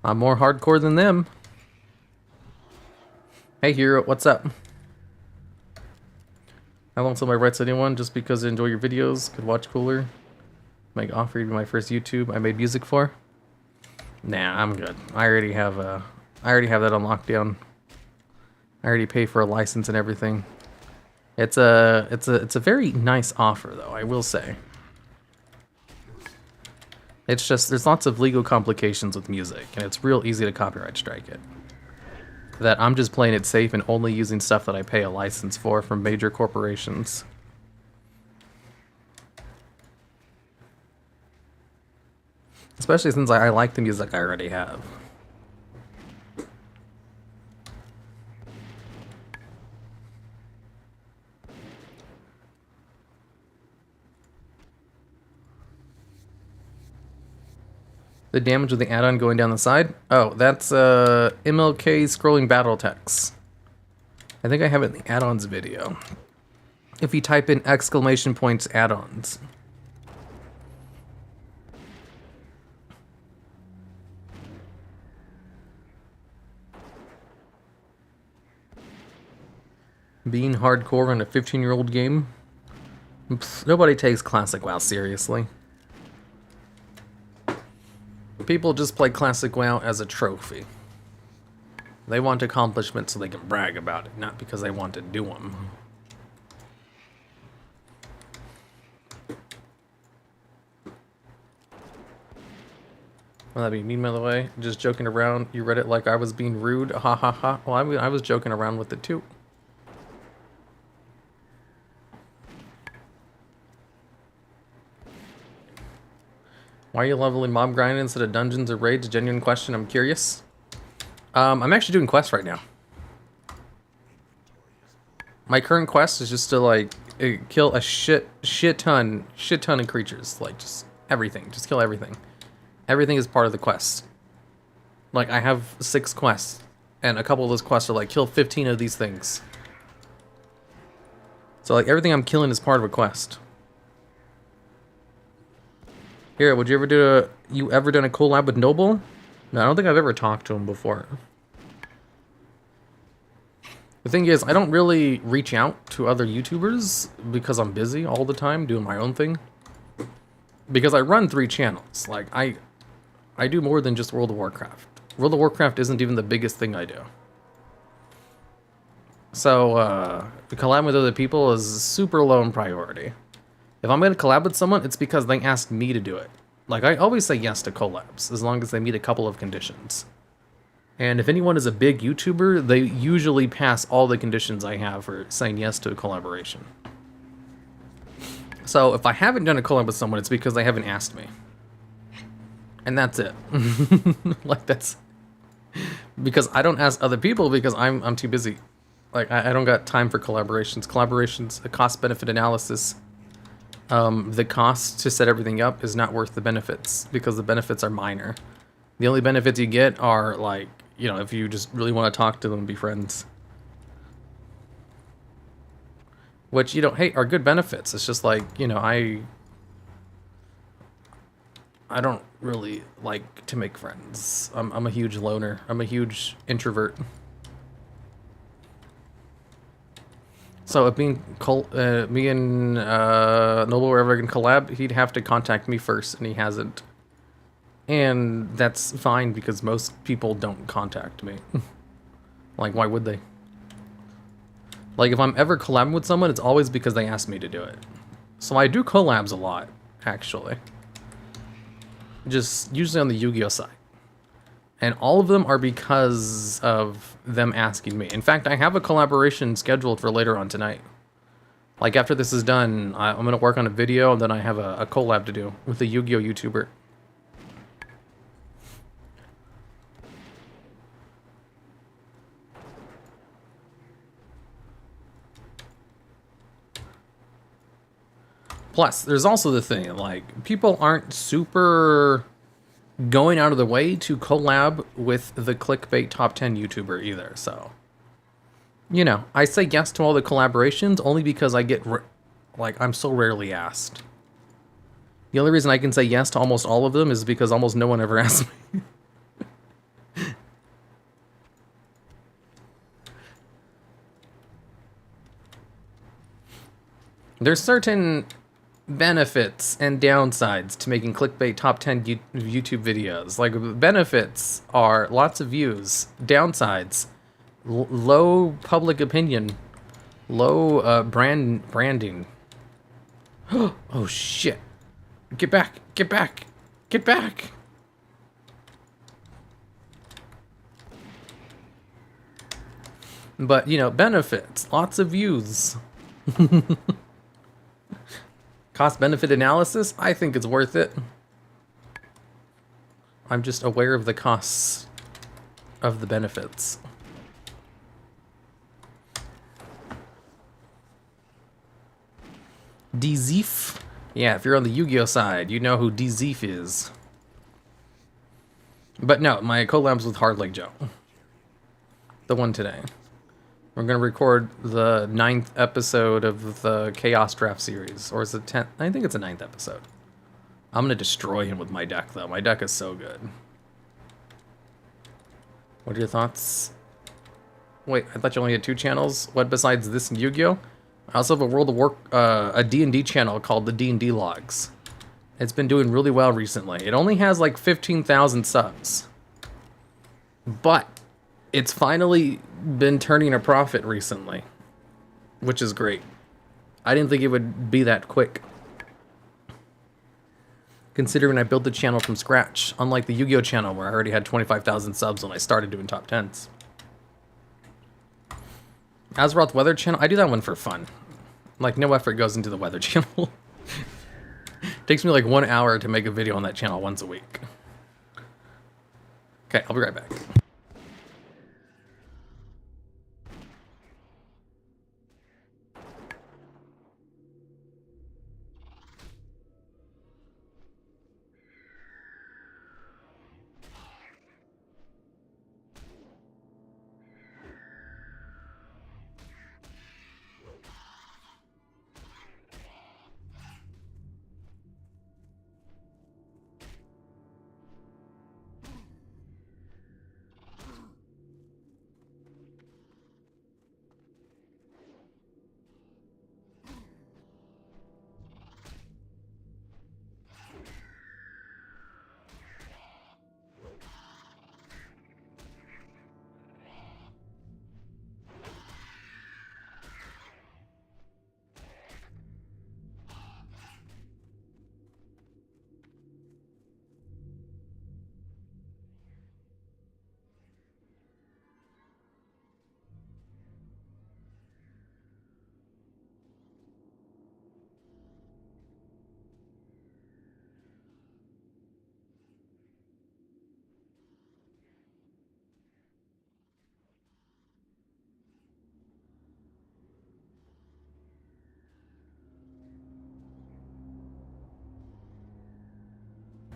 I'm more hardcore than them. Hey, Hero, what's up? I won't sell my rights to anyone just because I enjoy your videos. Could watch cooler. Make offer to be my first YouTube I made music for. Nah, I'm good. I already have that on lockdown. I already pay for a license and everything. It's a very nice offer though, I will say. It's just there's lots of legal complications with music, and it's real easy to copyright strike it. That I'm just playing it safe and only using stuff that I pay a license for from major corporations. Especially since I like the music I already have. The damage of the add-on going down the side? Oh, that's MLK scrolling battle text. I think I have it in the add-ons video. If you type in exclamation points add-ons. Being hardcore in a 15-year-old game? Pfft, nobody takes Classic WoW seriously. People just play Classic WoW as a trophy. They want accomplishments so they can brag about it, not because they want to do them. Well, that'd be mean, by the way. Just joking around. You read it like I was being rude. Ha ha ha. Well, I was joking around with it too. Why are you leveling mob grinding instead of dungeons or raids? Genuine question. I'm curious. I'm actually doing quests right now. My current quest is just to like kill a shit ton of creatures. Like just everything. Just kill everything. Everything is part of the quest. Like I have 6 quests, and a couple of those quests are like kill 15 of these things. So like everything I'm killing is part of a quest. Here, would you ever do you ever done a collab with Noble? No, I don't think I've ever talked to him before. The thing is, I don't really reach out to other YouTubers because I'm busy all the time doing my own thing. Because I run 3 channels. Like, I do more than just World of Warcraft. World of Warcraft isn't even the biggest thing I do. So, collab with other people is super low in priority. If I'm going to collab with someone, it's because they asked me to do it. Like, I always say yes to collabs, as long as they meet a couple of conditions. And if anyone is a big YouTuber, they usually pass all the conditions I have for saying yes to a collaboration. So, if I haven't done a collab with someone, it's because they haven't asked me. And that's it. Like, that's... Because I don't ask other people because I'm too busy. Like, I don't got time for collaborations. Collaborations, a cost-benefit analysis... the cost to set everything up is not worth the benefits because the benefits are minor. The only benefits you get are like, you know, if you just really want to talk to them and be friends. Which, you don't hate are good benefits. It's just like, you know, I don't really like to make friends. I'm a huge loner. I'm a huge introvert. So if me and Noble were ever going to collab, he'd have to contact me first, and he hasn't. And that's fine, because most people don't contact me. Like, why would they? Like, if I'm ever collabing with someone, it's always because they asked me to do it. So I do collabs a lot, actually. Just usually on the Yu-Gi-Oh side. And all of them are because of them asking me. In fact, I have a collaboration scheduled for later on tonight. Like, after this is done, I'm going to work on a video, and then I have a collab to do with a Yu-Gi-Oh YouTuber. Plus, there's also the thing, like, people aren't super going out of the way to collab with the clickbait top 10 YouTuber either, so. You know, I say yes to all the collaborations only because I get, like, I'm so rarely asked. The only reason I can say yes to almost all of them is because almost no one ever asks me. There's certain benefits and downsides to making clickbait top 10 YouTube videos. Like, benefits are lots of views. Downsides, low public opinion, low branding. Oh shit. Get back, get back, get back. But, you know, benefits, lots of views. Cost-benefit analysis, I think it's worth it. I'm just aware of the costs of the benefits. DZeef? Yeah, if you're on the Yu-Gi-Oh side, you know who DZeef is. But no, my collab's with Hard Leg Joe. The one today. We're going to record the 9th episode of the Chaos Draft series. Or is it 10th? I think it's the 9th episode. I'm going to destroy him with my deck, though. My deck is so good. What are your thoughts? Wait, I thought you only had 2 channels. What besides this and Yu-Gi-Oh? I also have a World of War, a D&D channel called the D&D Logs. It's been doing really well recently. It only has like 15,000 subs. But it's finally been turning a profit recently, which is great. I didn't think it would be that quick, considering I built the channel from scratch, unlike the Yu-Gi-Oh channel where I already had 25,000 subs when I started doing top 10s. Azeroth Weather channel, I do that one for fun. Like, no effort goes into the weather channel. Takes me like 1 hour to make a video on that channel once a week. Okay, I'll be right back.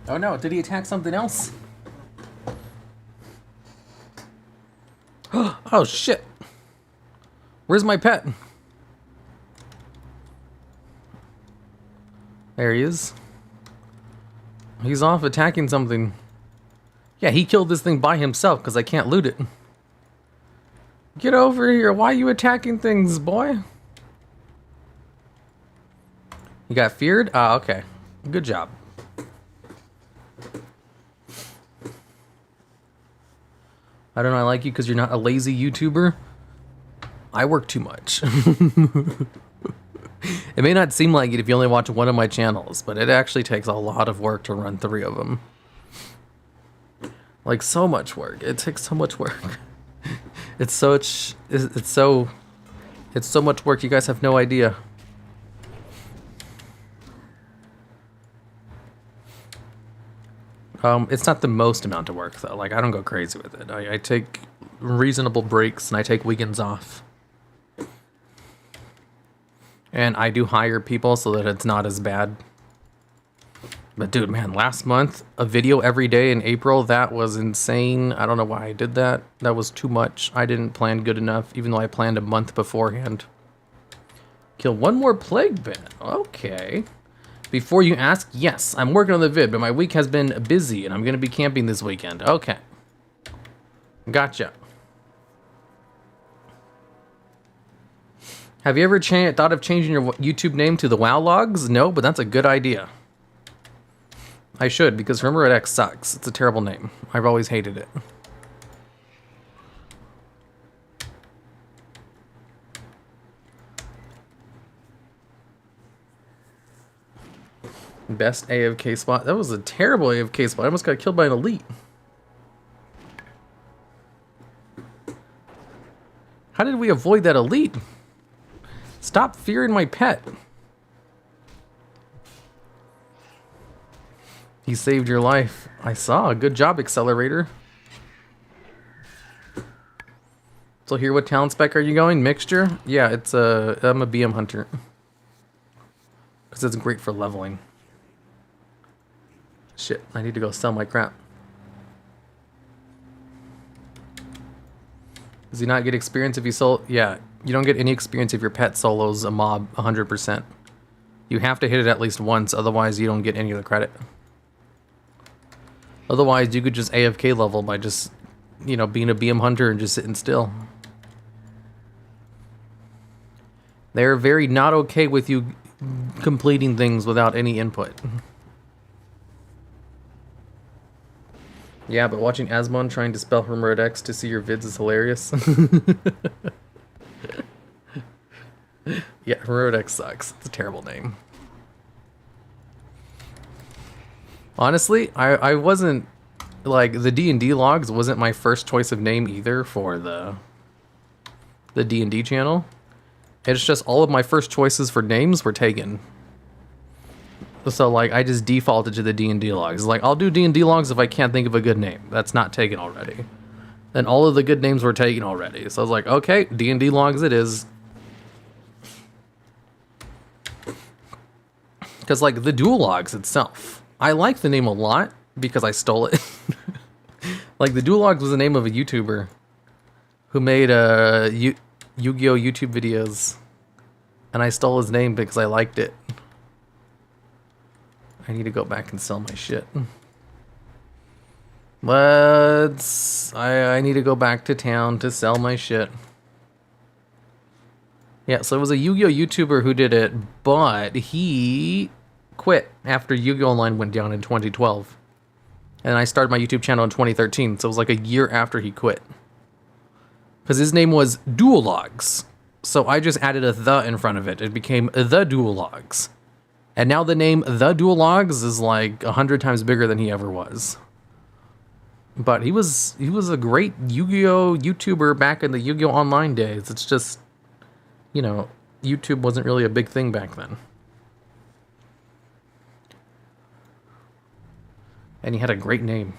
Oh no, did he attack something else? Oh shit. Where's my pet? There he is. He's off attacking something. Yeah, he killed this thing by himself because I can't loot it. Get over here. Why are you attacking things, boy? You got feared? Ah, okay. Good job. I don't know, I like you because you're not a lazy YouTuber. I work too much. It may not seem like it if you only watch one of my channels, but it actually takes a lot of work to run 3 of them. Like, so much work. It takes so much work. It's so much work, you guys have no idea. It's not the most amount of work, though. Like, I don't go crazy with it. I take reasonable breaks, and I take weekends off. And I do hire people so that it's not as bad. But dude, man, last month, a video every day in April, that was insane. I don't know why I did that. That was too much. I didn't plan good enough, even though I planned a month beforehand. Kill 1 more plague bat. Okay. Before you ask, yes, I'm working on the vid, but my week has been busy, and I'm going to be camping this weekend. Okay. Gotcha. Have you ever thought of changing your YouTube name to the WoW Logs? No, but that's a good idea. I should, because hirumaredx sucks. It's a terrible name. I've always hated it. Best AFK spot. That was a terrible AFK spot. I almost got killed by an elite. How did we avoid that elite? Stop fearing my pet. He saved your life. I saw. Good job, Accelerator. So here, what talent spec are you going? Mixture? Yeah, it's I'm a BM hunter. Because it's great for leveling. Shit, I need to go sell my crap. Does he not get experience if he solo? Yeah, you don't get any experience if your pet solos a mob 100%. You have to hit it at least once, otherwise you don't get any of the credit. Otherwise, you could just AFK level by just, you know, being a BM hunter and just sitting still. They're very not okay with you completing things without any input. Yeah, but watching Asmon trying to spell hirumaredx to see your vids is hilarious. Yeah, hirumaredx sucks. It's a terrible name. Honestly, I wasn't, like, the D&D logs wasn't my first choice of name either for the D&D channel. It's just all of my first choices for names were taken. So, like, I just defaulted to the D&D logs. Like, I'll do D&D logs if I can't think of a good name. That's not taken already. Then all of the good names were taken already. So I was like, okay, D&D logs it is. Because, like, the dual logs itself, I like the name a lot because I stole it. Like, the dual logs was the name of a YouTuber who made Yu-Gi-Oh! YouTube videos. And I stole his name because I liked it. I need to go back and sell my shit. I need to go back to town to sell my shit. Yeah, so it was a Yu-Gi-Oh! YouTuber who did it, but he quit after Yu-Gi-Oh! Online went down in 2012. And I started my YouTube channel in 2013, so it was like a year after he quit. Because his name was Dual Logs. So I just added a "the" in front of it. It became The Dual Logs. And now the name The Dual Logs is like 100 times bigger than he ever was. But he was a great Yu-Gi-Oh! YouTuber back in the Yu-Gi-Oh! Online days. It's just, you know, YouTube wasn't really a big thing back then. And he had a great name.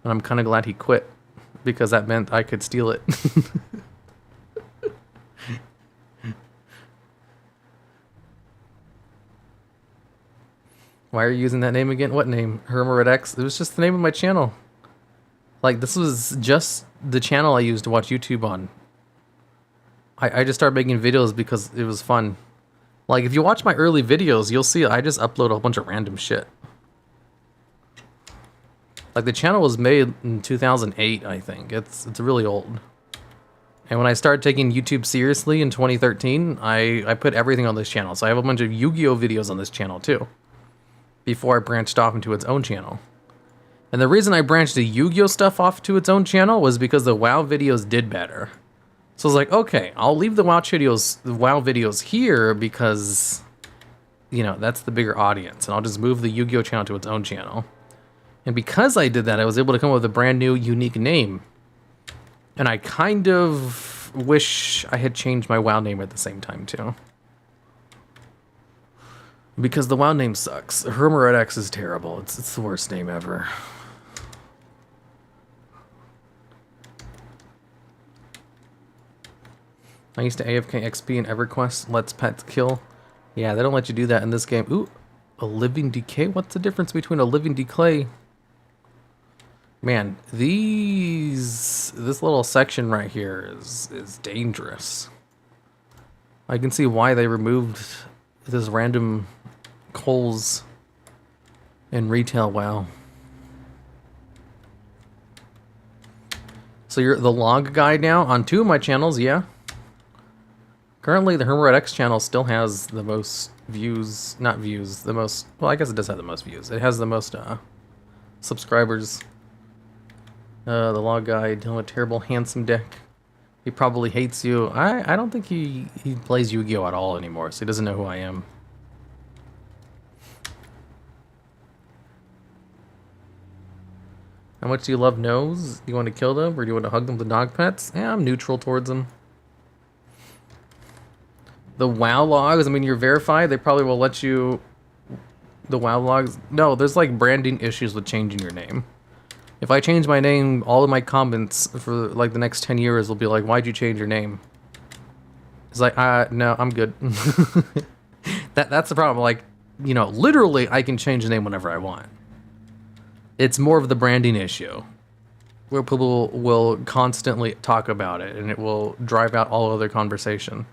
And I'm kind of glad he quit, because that meant I could steal it. Why are you using that name again? What name? hirumaredx? It was just the name of my channel. Like, this was just the channel I used to watch YouTube on. I just started making videos because it was fun. Like, if you watch my early videos, you'll see I just upload a whole bunch of random shit. Like, the channel was made in 2008, I think. It's really old. And when I started taking YouTube seriously in 2013, I put everything on this channel. So I have a bunch of Yu-Gi-Oh! Videos on this channel, too. Before I branched off into its own channel. And the reason I branched the Yu-Gi-Oh! Stuff off to its own channel was because the WoW videos did better. So I was like, okay, I'll leave the WoW videos here because, you know, that's the bigger audience, and I'll just move the Yu-Gi-Oh channel to its own channel. And because I did that, I was able to come up with a brand new, unique name. And I kind of wish I had changed my WoW name at the same time, too. Because the WoW name sucks. hirumaredx is terrible. It's the worst name ever. I used to AFK XP in EverQuest. Let's Pets Kill. Yeah, they don't let you do that in this game. Ooh, a living decay? What's the difference between a living decay? Man, this little section right here is dangerous. I can see why they removed this random coals in retail WoW. So you're the log guy now on 2 of my channels, yeah. Currently, the hirumaredx channel still has the most views, not views, the most, well, I guess it does have the most views. It has the most subscribers. The log guy dealing with terrible handsome deck. He probably hates you. I don't think he plays Yu-Gi-Oh at all anymore, so he doesn't know who I am. How much do you love Nose? Do you want to kill them, or do you want to hug them with dog pets? Yeah, I'm neutral towards them. The WoW logs, I mean, you're verified. They probably will let you... The WoW logs... No, there's like branding issues with changing your name. If I change my name, all of my comments for like the next 10 years will be like, why'd you change your name? It's like, no, I'm good. That's the problem. Like, you know, literally I can change the name whenever I want. It's more of the branding issue, where people will constantly talk about it, and it will drive out all other conversation.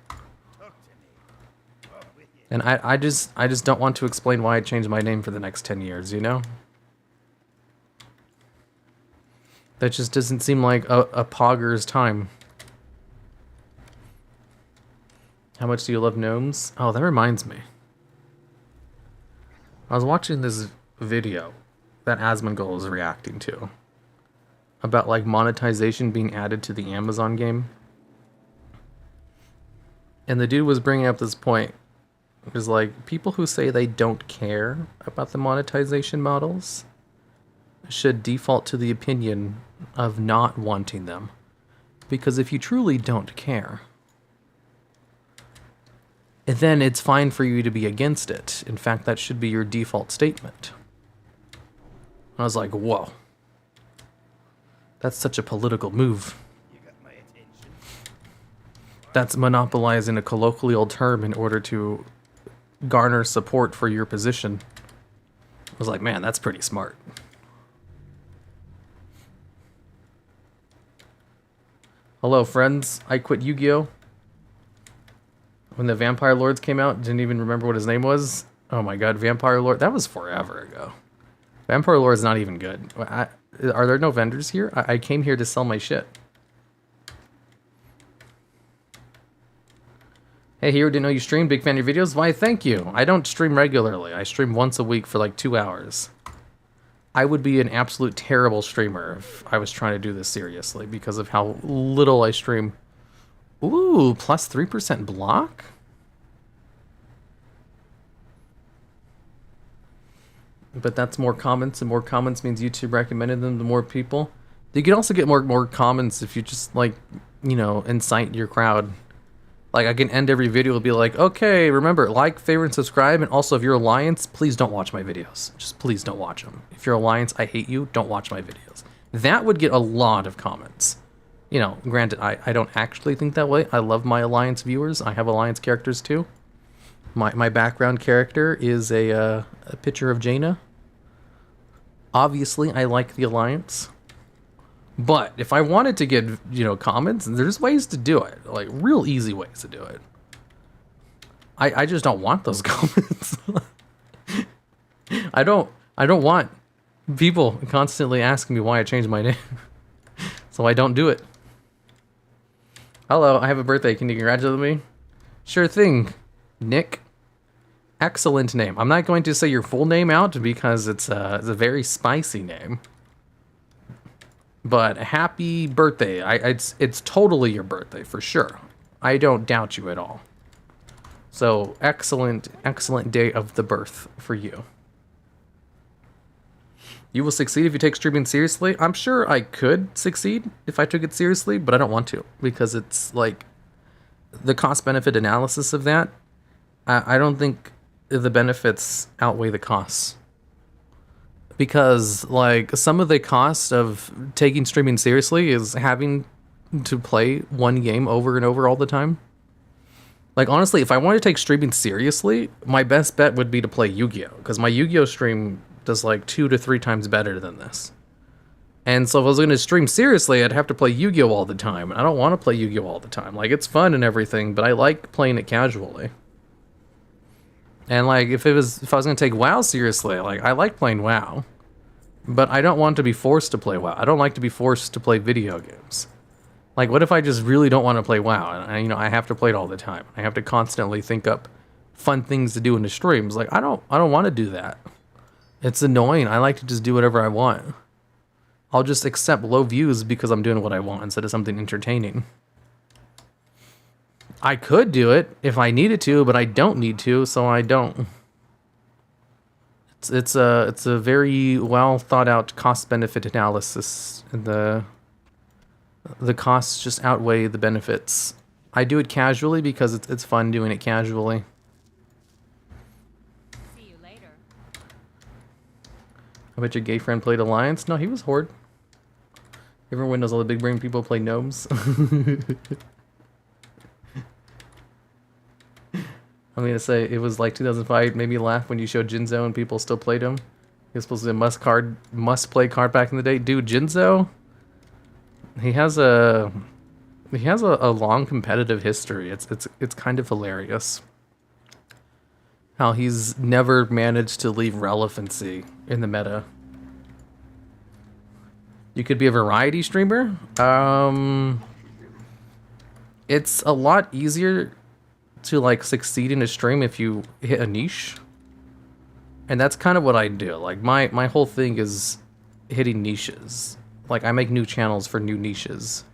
And I just don't want to explain why I changed my name for the next 10 years, you know? That just doesn't seem like a pogger's time. How much do you love gnomes? Oh, that reminds me. I was watching this video that Asmongold is reacting to about like monetization being added to the Amazon game. And the dude was bringing up this point. It was like, people who say they don't care about the monetization models should default to the opinion of not wanting them. Because if you truly don't care, then it's fine for you to be against it. In fact, that should be your default statement. I was like, whoa. That's such a political move. That's monopolizing a colloquial term in order to garner support for your position. I was like, man, that's pretty smart. Hello, friends. I quit Yu-Gi-Oh! When the Vampire Lords came out, didn't even remember what his name was. Oh my god, Vampire Lord. That was forever ago. Vampire Lord's not even good. Are there no vendors here? I came here to sell my shit. Hey, Hero, didn't know you stream. Big fan of your videos. Why, thank you. I don't stream regularly. I stream once a week for like 2 hours. I would be an absolute terrible streamer if I was trying to do this seriously because of how little I stream. Ooh, plus 3% block? But that's more comments, and more comments means YouTube recommended them to more people. You can also get more comments if you just, like, you know, incite your crowd. Like, I can end every video and be like, okay, remember, like, favorite, and subscribe, and also if you're Alliance, please don't watch my videos. Just please don't watch them. If you're Alliance, I hate you, don't watch my videos. That would get a lot of comments. You know, granted, I don't actually think that way. I love my Alliance viewers. I have Alliance characters, too. My background character is a picture of Jaina. Obviously, I like the Alliance. But if I wanted to get, you know, comments, there's ways to do it. Like, real easy ways to do it. I just don't want those comments. I don't want people constantly asking me why I changed my name. So I don't do it. Hello, I have a birthday. Can you congratulate me? Sure thing, Nick. Excellent name. I'm not going to say your full name out because it's a very spicy name. But happy birthday. It's totally your birthday, for sure. I don't doubt you at all. So, excellent day of the birth for you. You will succeed if you take streaming seriously. I'm sure I could succeed if I took it seriously, but I don't want to, because it's like the cost-benefit analysis of that. I don't think the benefits outweigh the costs. Because, like, some of the cost of taking streaming seriously is having to play one game over and over all the time. Like, honestly, if I wanted to take streaming seriously, my best bet would be to play Yu-Gi-Oh! Because my Yu-Gi-Oh! Stream does, like, 2 to 3 times better than this. And so if I was going to stream seriously, I'd have to play Yu-Gi-Oh! All the time. And I don't want to play Yu-Gi-Oh! All the time. Like, it's fun and everything, but I like playing it casually. And, like, if I was going to take WoW seriously, like, I like playing WoW. But I don't want to be forced to play WoW. I don't like to be forced to play video games. Like, what if I just really don't want to play WoW? And, I have to play it all the time. I have to constantly think up fun things to do in the streams. Like, I don't want to do that. It's annoying. I like to just do whatever I want. I'll just accept low views because I'm doing what I want instead of something entertaining. I could do it if I needed to, but I don't need to, so I don't. It's a very well thought out cost benefit analysis, and the costs just outweigh the benefits. I do it casually because it's fun doing it casually. See you later. I bet your gay friend played Alliance. No, he was Horde. Everyone knows all the big brain people play gnomes. I'm gonna say it was like 2005. Made me laugh when you showed Jinzo and people still played him. He was supposed to be a must play card back in the day. Dude, Jinzo, he has a long competitive history. It's kind of hilarious how he's never managed to leave relevancy in the meta. You could be a variety streamer. It's a lot easier to like succeed in a stream if you hit a niche. And that's kind of what I do. Like my whole thing is hitting niches. Like I make new channels for new niches.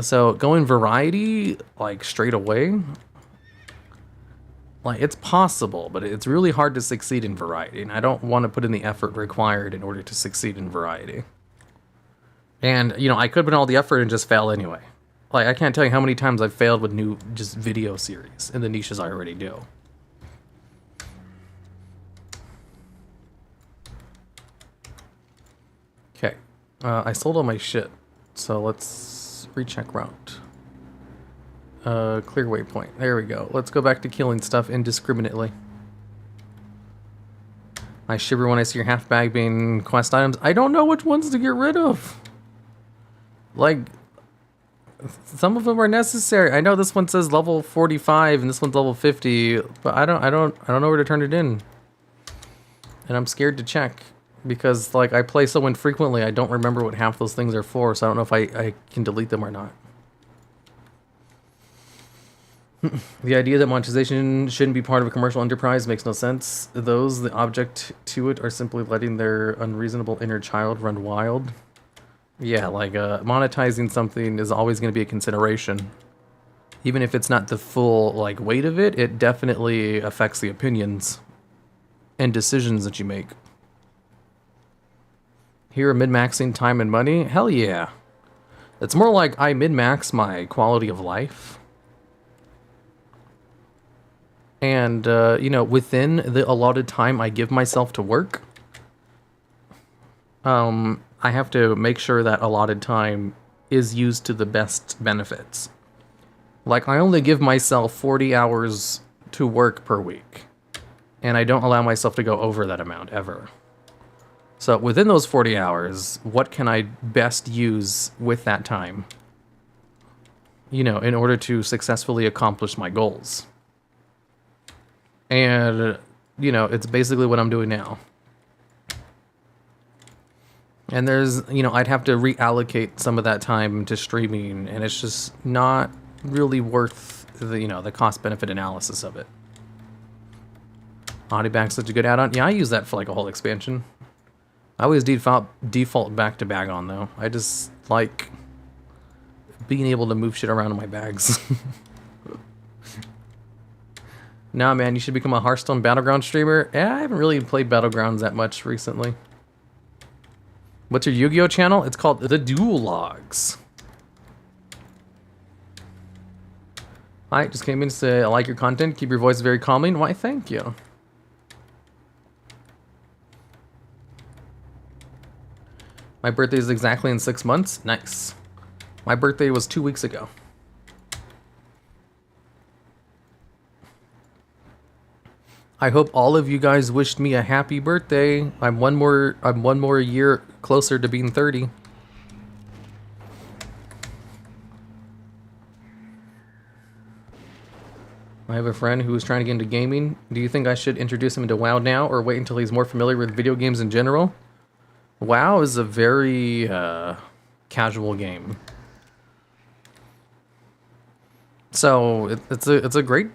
So going variety like straight away, like it's possible, but it's really hard to succeed in variety, and I don't want to put in the effort required in order to succeed in variety. And I could put in all the effort and just fail anyway. Like I can't tell you how many times I've failed with new just video series in the niches I already do. Okay, I sold all my shit, so let's recheck route. Clear waypoint. There we go. Let's go back to killing stuff indiscriminately. I shiver when I see your half bag being quest items. I don't know which ones to get rid of. Like, some of them are necessary. I know this one says level 45 and this one's level 50, but I don't know where to turn it in. And I'm scared to check because like I play so infrequently, I don't remember what half those things are for, so I don't know if I can delete them or not. The idea that monetization shouldn't be part of a commercial enterprise makes no sense. Those, the object to it, are simply letting their unreasonable inner child run wild. Yeah, like monetizing something is always going to be a consideration. Even if it's not the full like weight of it, it definitely affects the opinions and decisions that you make. Here, min-maxing time and money? Hell yeah. It's more like I min-max my quality of life. And, within the allotted time I give myself to work, I have to make sure that allotted time is used to the best benefits. Like, I only give myself 40 hours to work per week, and I don't allow myself to go over that amount, ever. So, within those 40 hours, what can I best use with that time, in order to successfully accomplish my goals? And, it's basically what I'm doing now. And there's, I'd have to reallocate some of that time to streaming, and it's just not really worth the cost-benefit analysis of it. Audiobag's such a good add-on. Yeah, I use that for like a whole expansion. I always default back to bag on though. I just like being able to move shit around in my bags. Nah, man, you should become a Hearthstone Battleground streamer. Yeah, I haven't really played Battlegrounds that much recently. What's your Yu-Gi-Oh channel? It's called The Duel Logs. Hi, just came in to say I like your content. Keep your voice very calming. Why, thank you. My birthday is exactly in 6 months. Nice. My birthday was 2 weeks ago. I hope all of you guys wished me a happy birthday. I'm one more year closer to being 30. I have a friend who is trying to get into gaming. Do you think I should introduce him into WoW now or wait until he's more familiar with video games in general? WoW is a very casual game. So it's a great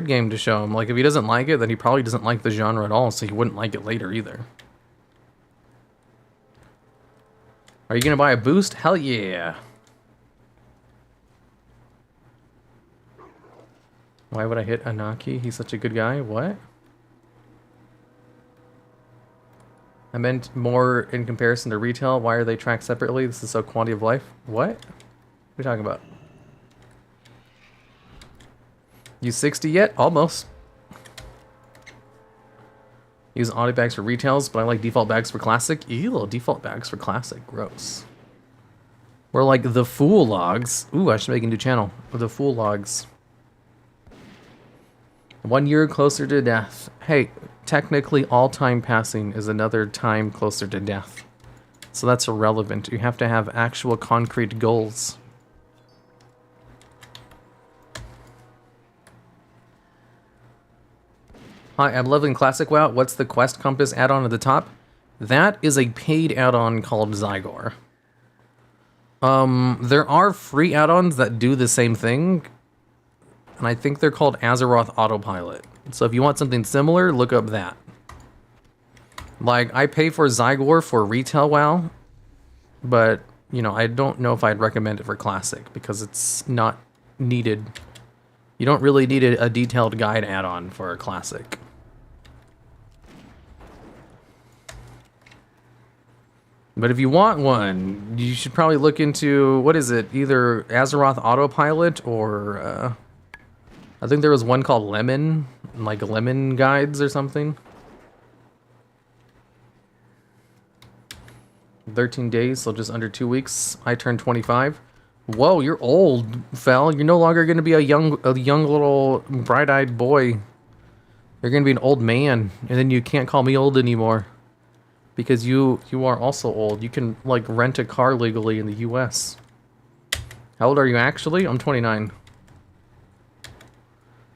game to show him. Like if he doesn't like it, then he probably doesn't like the genre at all, so he wouldn't like it later either. Are you gonna buy a boost? Hell yeah. Why would I hit Anaki? He's such a good guy. What? I meant more in comparison to retail. Why are they tracked separately? This is so quality of life. What? What are you talking about? You 60 yet? Almost. Use audio bags for retails, but I like default bags for classic. Ew, default bags for classic. Gross. We're like the Fool Logs. Ooh, I should make a new channel. The Fool Logs. 1 year closer to death. Hey, technically all time passing is another time closer to death. So that's irrelevant. You have to have actual concrete goals. Hi, I'm loving Classic WoW. What's the Quest Compass add-on at the top? That is a paid add-on called Zygor. There are free add-ons that do the same thing, and I think they're called Azeroth Autopilot. So if you want something similar, look up that. Like, I pay for Zygor for retail WoW, but, you know, I don't know if I'd recommend it for Classic, because it's not needed. You don't really need a detailed guide add-on for a Classic. But if you want one, you should probably look into, what is it, either Azeroth Autopilot or, I think there was one called Lemon, like Lemon Guides or something. 13 days, so just under 2 weeks. I turned 25. Whoa, you're old, Fel. You're no longer going to be a young little bright-eyed boy. You're going to be an old man, and then you can't call me old anymore. Because you are also old. You can, like, rent a car legally in the US. How old are you actually? I'm 29.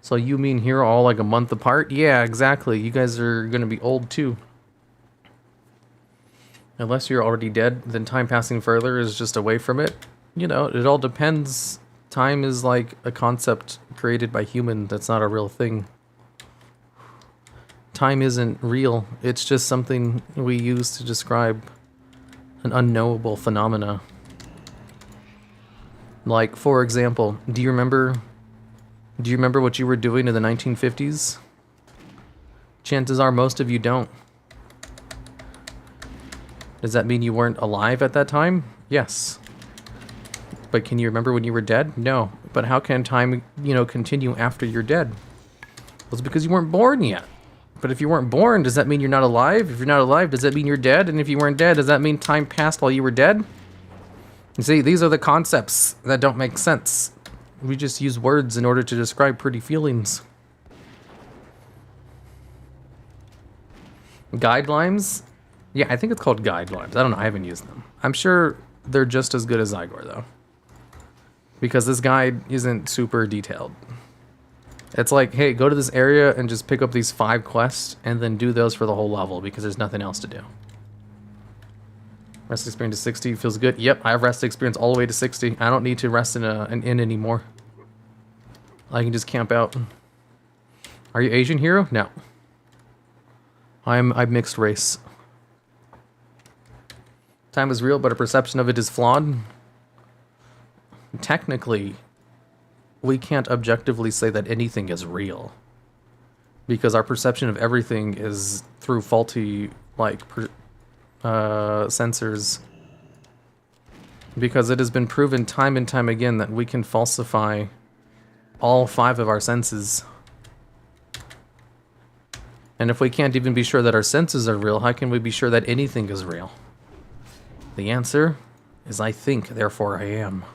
So you mean here all like a month apart? Yeah, exactly. You guys are going to be old too. Unless you're already dead, then time passing further is just away from it. You know, it all depends. Time is like a concept created by human that's not a real thing. Time isn't real. It's just something we use to describe an unknowable phenomena. Like, for example, do you remember what you were doing in the 1950s? Chances are most of you don't. Does that mean you weren't alive at that time? Yes. But can you remember when you were dead? No. But how can time, you know, continue after you're dead? Well, it's because you weren't born yet. But if you weren't born, does that mean you're not alive? If you're not alive, does that mean you're dead? And if you weren't dead, does that mean time passed while you were dead? You see, these are the concepts that don't make sense. We just use words in order to describe pretty feelings. Guidelines? Yeah, I think it's called guidelines. I don't know, I haven't used them. I'm sure they're just as good as Zygor, though. Because this guide isn't super detailed. It's like, hey, go to this area and just pick up these 5 quests, and then do those for the whole level, because there's nothing else to do. Rest experience to 60 feels good. Yep, I have rest experience all the way to 60. I don't need to rest in an inn anymore. I can just camp out. Are you Asian, hero? No. I'm mixed race. Time is real, but our perception of it is flawed. Technically, we can't objectively say that anything is real, because our perception of everything is through faulty, like, sensors. Because it has been proven time and time again that we can falsify all 5 of our senses. And if we can't even be sure that our senses are real, how can we be sure that anything is real? The answer is I think, therefore I am.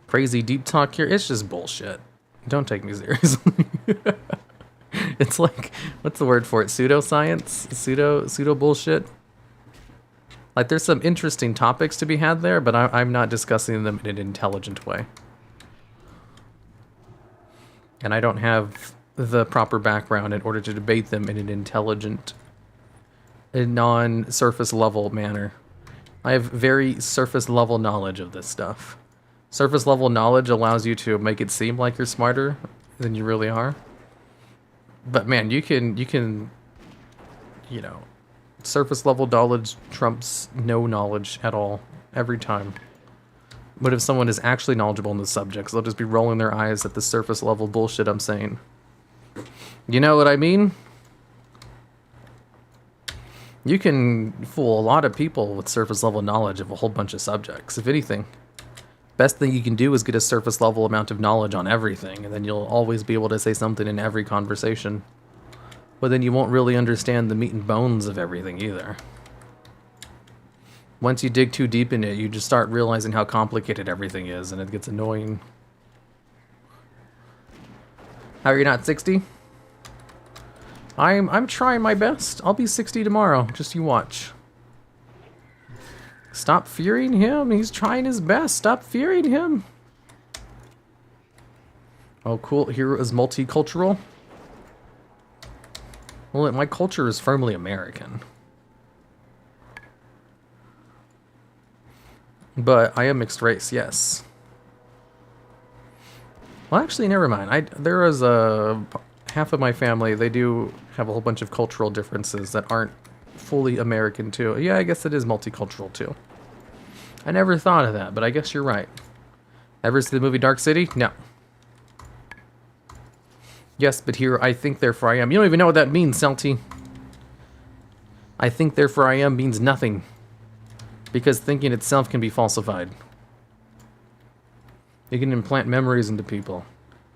Crazy deep talk here, it's just bullshit. Don't take me seriously. It's like, what's the word for it? Pseudoscience? Pseudo bullshit? Like, there's some interesting topics to be had there, but I'm not discussing them in an intelligent way. And I don't have the proper background in order to debate them in an intelligent, non-surface level manner. I have very surface level knowledge of this stuff. Surface level knowledge allows you to make it seem like you're smarter than you really are. But man, you can, you know, surface level knowledge trumps no knowledge at all, every time. But if someone is actually knowledgeable in the subjects, they'll just be rolling their eyes at the surface level bullshit I'm saying. You know what I mean? You can fool a lot of people with surface level knowledge of a whole bunch of subjects. If anything, best thing you can do is get a surface level amount of knowledge on everything, and then you'll always be able to say something in every conversation. But then you won't really understand the meat and bones of everything either. Once you dig too deep in it, you just start realizing how complicated everything is, and it gets annoying. How are you not 60? I'm trying my best. I'll be 60 tomorrow. Just you watch. Stop fearing him. He's trying his best. Stop fearing him. Oh, cool. Hero is multicultural. Well, my culture is firmly American. But I am mixed race, yes. Well, actually, never mind. There is half of my family, they do have a whole bunch of cultural differences that aren't fully American, too. Yeah, I guess it is multicultural, too. I never thought of that, but I guess you're right. Ever see the movie Dark City? No. Yes, but here, I think, therefore I am. You don't even know what that means, Celty. I think, therefore I am means nothing. Because thinking itself can be falsified. You can implant memories into people.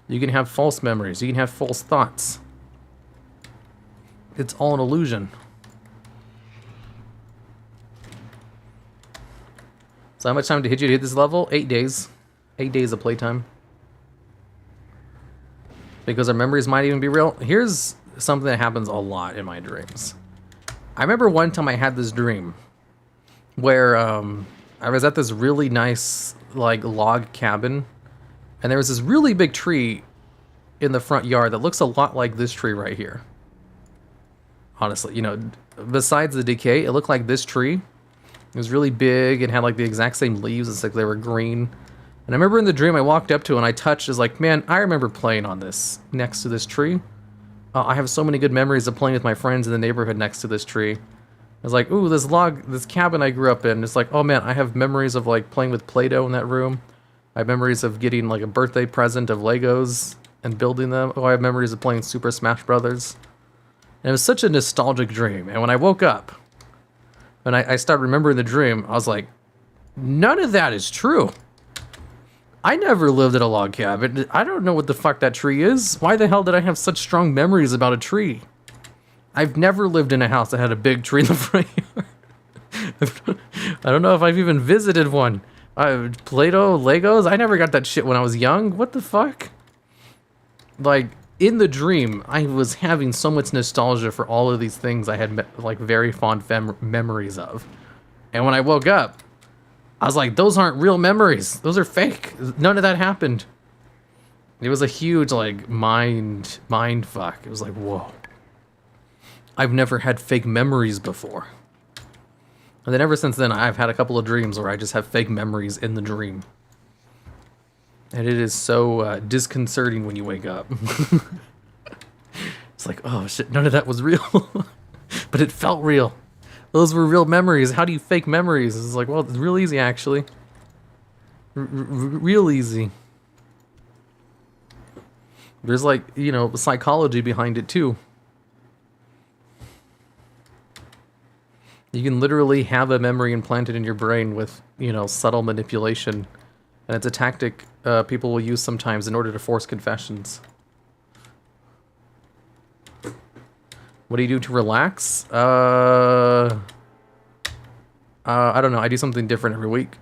You can have false memories. You can have false thoughts. It's all an illusion. So how much time did it hit you to hit this level? 8 days. 8 days of playtime. Because our memories might even be real. Here's something that happens a lot in my dreams. I remember one time I had this dream where I was at this really nice like log cabin, and there was this really big tree in the front yard that looks a lot like this tree right here. Honestly, you know, besides the decay, it looked like this tree. It was really big and had like the exact same leaves. It's like they were green. And I remember in the dream I walked up to it and I touched it. I was like, man, I remember playing on this, next to this tree. I have so many good memories of playing with my friends in the neighborhood next to this tree. I was like, ooh, this cabin I grew up in. It's like, oh man, I have memories of like playing with Play-Doh in that room. I have memories of getting like a birthday present of Legos and building them. Oh, I have memories of playing Super Smash Brothers. And it was such a nostalgic dream. And when I woke up, and I started remembering the dream, I was like, none of that is true. I never lived in a log cabin. I don't know what the fuck that tree is. Why the hell did I have such strong memories about a tree? I've never lived in a house that had a big tree in the front yard. I don't know if I've even visited one. Play-Doh, Legos, I never got that shit when I was young. What the fuck? Like, in the dream, I was having so much nostalgia for all of these things I had, like, very fond memories of. And when I woke up, I was like, those aren't real memories. Those are fake. None of that happened. It was a huge, like, mind fuck. It was like, whoa. I've never had fake memories before. And then ever since then, I've had a couple of dreams where I just have fake memories in the dream. And it is so disconcerting when you wake up. It's like, oh shit, none of that was real. But it felt real. Those were real memories. How do you fake memories? It's like, well, it's real easy, actually. Real easy. There's like, you know, psychology behind it, too. You can literally have a memory implanted in your brain with, you know, subtle manipulation. And it's a tactic people will use sometimes in order to force confessions. What do you do to relax? I don't know. I do something different every week.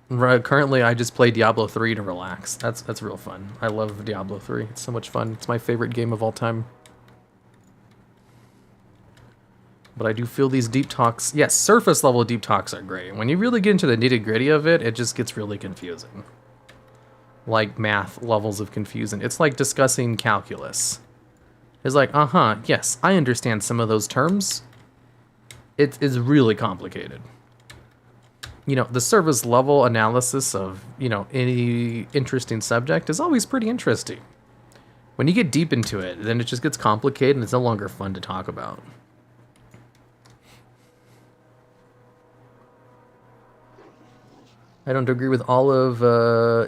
Currently, I just play Diablo 3 to relax. That's real fun. I love Diablo 3. It's so much fun. It's my favorite game of all time. But I do feel these deep talks. Yes, surface level deep talks are great. When you really get into the nitty gritty of it, it just gets really confusing. Like math levels of confusing. It's like discussing calculus. It's like, yes, I understand some of those terms. It is really complicated. You know, the surface level analysis of, you know, any interesting subject is always pretty interesting. When you get deep into it, then it just gets complicated and it's no longer fun to talk about. I don't agree with all of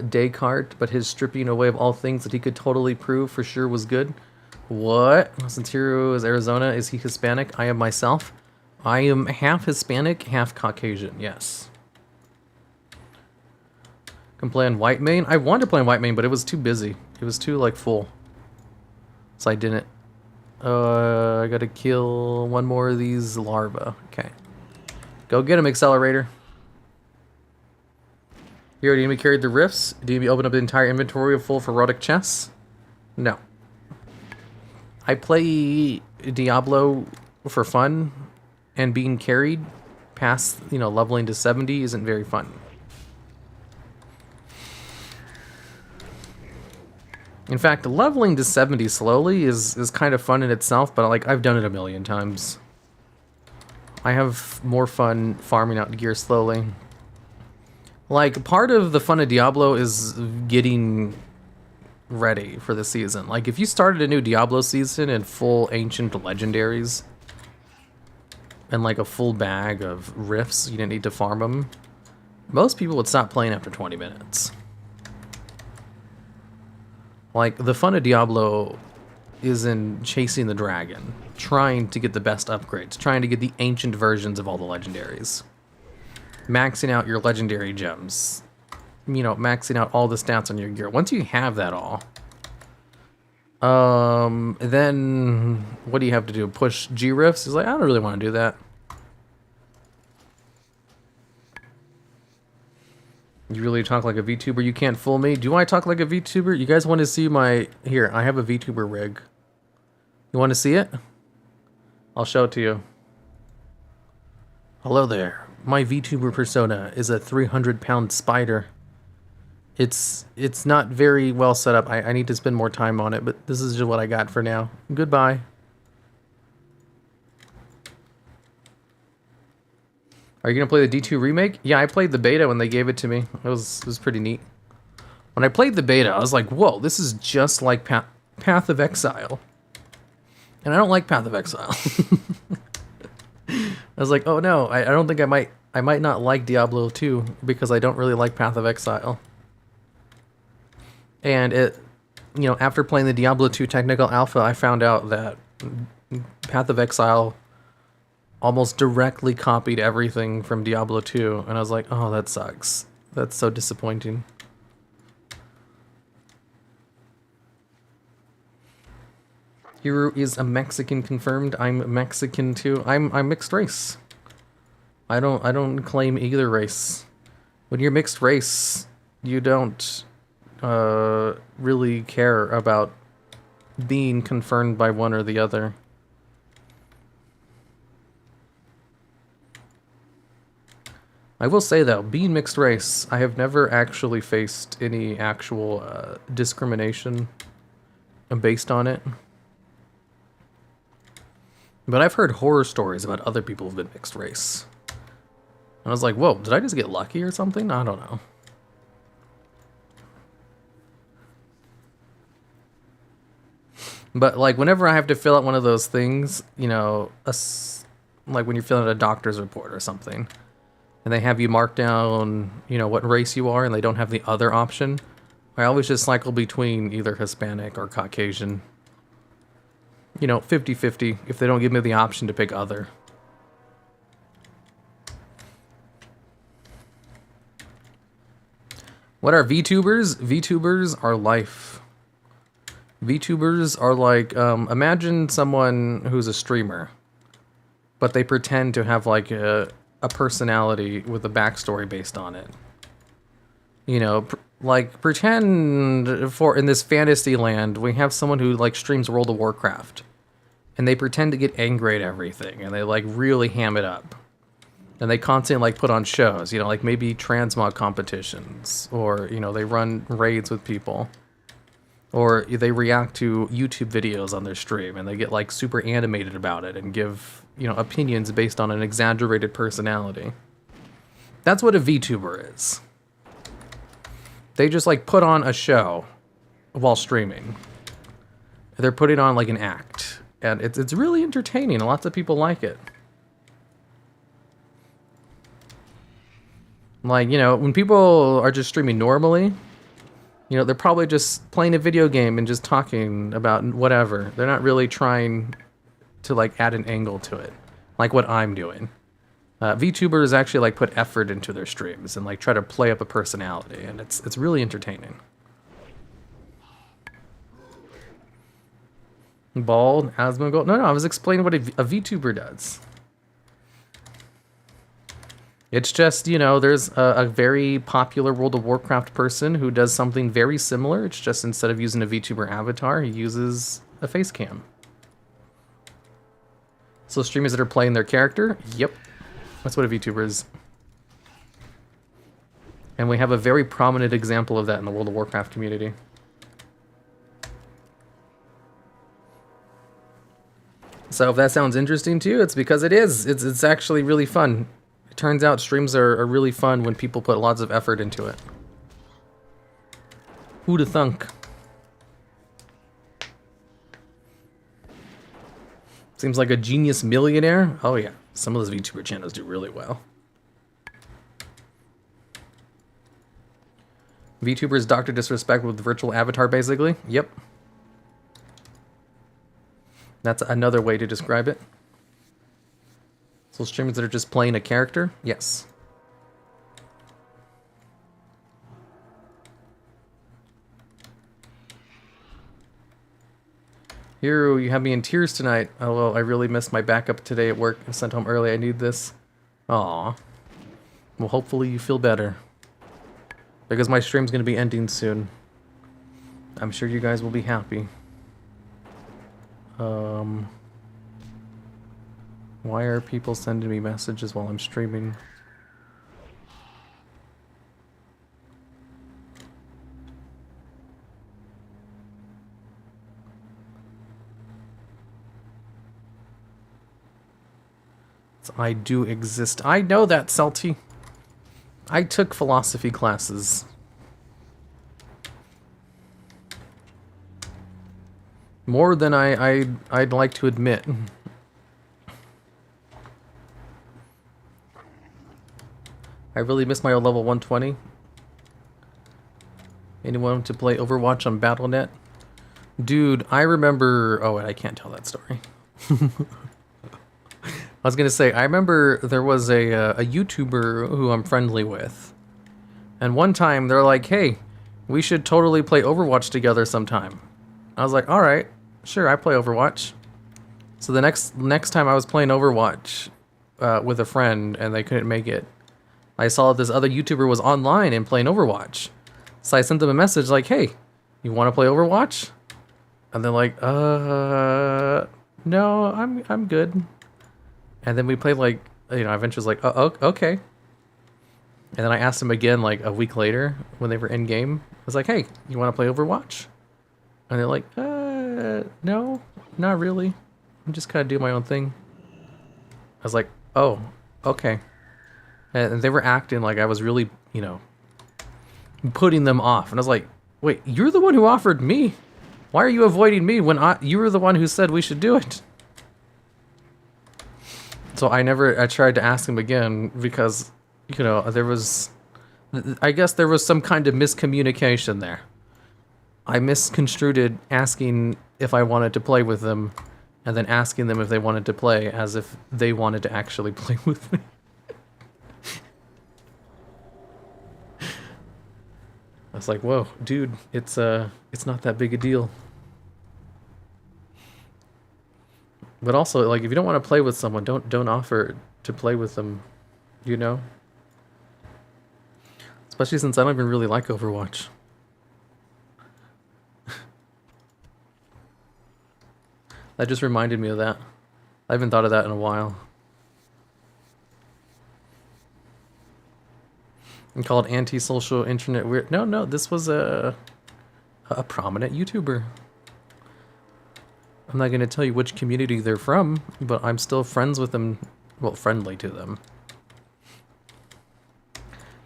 Descartes, but his stripping away of all things that he could totally prove for sure was good. What? Santiro is Arizona. Is he Hispanic? I am myself. I am half Hispanic, half Caucasian, yes. Can play on White Main? I wanted to play on White Main, but it was too busy. It was too, like, full. So I didn't. I gotta kill one more of these larvae. Okay. Go get him, Accelerator. You already enemy carried the rifts. Do you open up the entire inventory of full erotic chests? No. I play Diablo for fun, and being carried past, you know, leveling to 70 isn't very fun. In fact, leveling to 70 slowly is kind of fun in itself, but like I've done it a million times. I have more fun farming out gear slowly. Like, part of the fun of Diablo is getting ready for the season. Like, if you started a new Diablo season in full ancient legendaries and like a full bag of rifts, you didn't need to farm them, most people would stop playing after 20 minutes. Like, the fun of Diablo is in chasing the dragon, trying to get the best upgrades, trying to get the ancient versions of all the legendaries. Maxing out your legendary gems. You know, maxing out all the stats on your gear. Once you have that all, then what do you have to do? Push G-Rifts? He's like, I don't really want to do that. You really talk like a VTuber? You can't fool me. Do I talk like a VTuber? You guys want to see my... Here, I have a VTuber rig. You want to see it? I'll show it to you. Hello there. My VTuber persona is a 300-pound spider. It's not very well set up. I need to spend more time on it, but this is just what I got for now. Goodbye. Are you going to play the D2 remake? Yeah, I played the beta when they gave it to me. It was pretty neat. When I played the beta, I was like, whoa, this is just like Path of Exile. And I don't like Path of Exile. I was like, oh no, I don't think I might not like Diablo 2 because I don't really like Path of Exile. And it, you know, after playing the Diablo 2 technical alpha, I found out that Path of Exile almost directly copied everything from Diablo 2, and I was like, oh, that sucks. That's so disappointing. Hero is a Mexican confirmed. I'm Mexican too. I'm mixed race. I don't claim either race. When you're mixed race, you don't really care about being confirmed by one or the other. I will say though, being mixed race, I have never actually faced any actual discrimination based on it. But I've heard horror stories about other people who've been mixed race. And I was like, whoa, did I just get lucky or something? I don't know. But like whenever I have to fill out one of those things, you know, like when you're filling out a doctor's report or something, and they have you mark down, you know, what race you are, and they don't have the other option. I always just cycle between either Hispanic or Caucasian. You know, 50-50 if they don't give me the option to pick other. What are VTubers? VTubers are life. VTubers are like, imagine someone who's a streamer, but they pretend to have like a personality with a backstory based on it. You know, like pretend for in this fantasy land, we have someone who like streams World of Warcraft, and they pretend to get angry at everything, and they like really ham it up. And they constantly like put on shows, you know, like maybe transmog competitions, or, you know, they run raids with people, or they react to YouTube videos on their stream and they get like super animated about it and give, you know, opinions based on an exaggerated personality. That's what a VTuber is. They just like put on a show while streaming. They're putting on like an act, and it's really entertaining. Lots of people like it. Like, you know, when people are just streaming normally, you know, they're probably just playing a video game and just talking about whatever. They're not really trying to, like, add an angle to it, like what I'm doing. VTubers actually, like, put effort into their streams and, like, try to play up a personality, and it's really entertaining. Bald, asthma, gold. No, I was explaining what a VTuber does. It's just, you know, there's a very popular World of Warcraft person who does something very similar. It's just instead of using a VTuber avatar, he uses a face cam. So streamers that are playing their character, yep, that's what a VTuber is. And we have a very prominent example of that in the World of Warcraft community. So if that sounds interesting to you, it's because it is. It's actually really fun. Turns out streams are really fun when people put lots of effort into it. Who'da thunk? Seems like a genius millionaire. Oh yeah, some of those VTuber channels do really well. VTubers Dr. Disrespect with virtual avatar, basically. Yep. That's another way to describe it. So streamers that are just playing a character? Yes. Hero, you have me in tears tonight. Oh, well, I really missed my backup today at work. I sent home early. I need this. Aw. Well, hopefully you feel better. Because my stream's going to be ending soon. I'm sure you guys will be happy. Why are people sending me messages while I'm streaming? I do exist. I know that, Salty. I took philosophy classes. More than I'd like to admit. I really miss my old level 120. Anyone to play Overwatch on Battle.net? Dude, I remember... Oh, wait, I can't tell that story. I was gonna say, I remember there was a YouTuber who I'm friendly with. And one time, they're like, hey, we should totally play Overwatch together sometime. I was like, alright, sure, I play Overwatch. So the next time I was playing Overwatch with a friend and they couldn't make it, I saw that this other YouTuber was online and playing Overwatch. So I sent them a message like, hey, you want to play Overwatch? And they're like, no, I'm good. And then we played like, you know, I eventually was like, oh, okay. And then I asked them again like a week later when they were in game. I was like, hey, you want to play Overwatch? And they're like, no, not really. I'm just kind of doing my own thing. I was like, oh, okay. And they were acting like I was really, you know, putting them off. And I was like, wait, you're the one who offered me. Why are you avoiding me when you were the one who said we should do it? So I tried to ask him again because, you know, I guess there was some kind of miscommunication there. I misconstrued it asking if I wanted to play with them and then asking them if they wanted to play as if they wanted to actually play with me. I was like, whoa, dude, it's not that big a deal. But also, like, if you don't want to play with someone, don't offer to play with them, you know? Especially since I don't even really like Overwatch. That just reminded me of that. I haven't thought of that in a while. And called anti-social internet weird. No, this was a prominent YouTuber. I'm not going to tell you which community they're from, but I'm still friends with them. Well, friendly to them.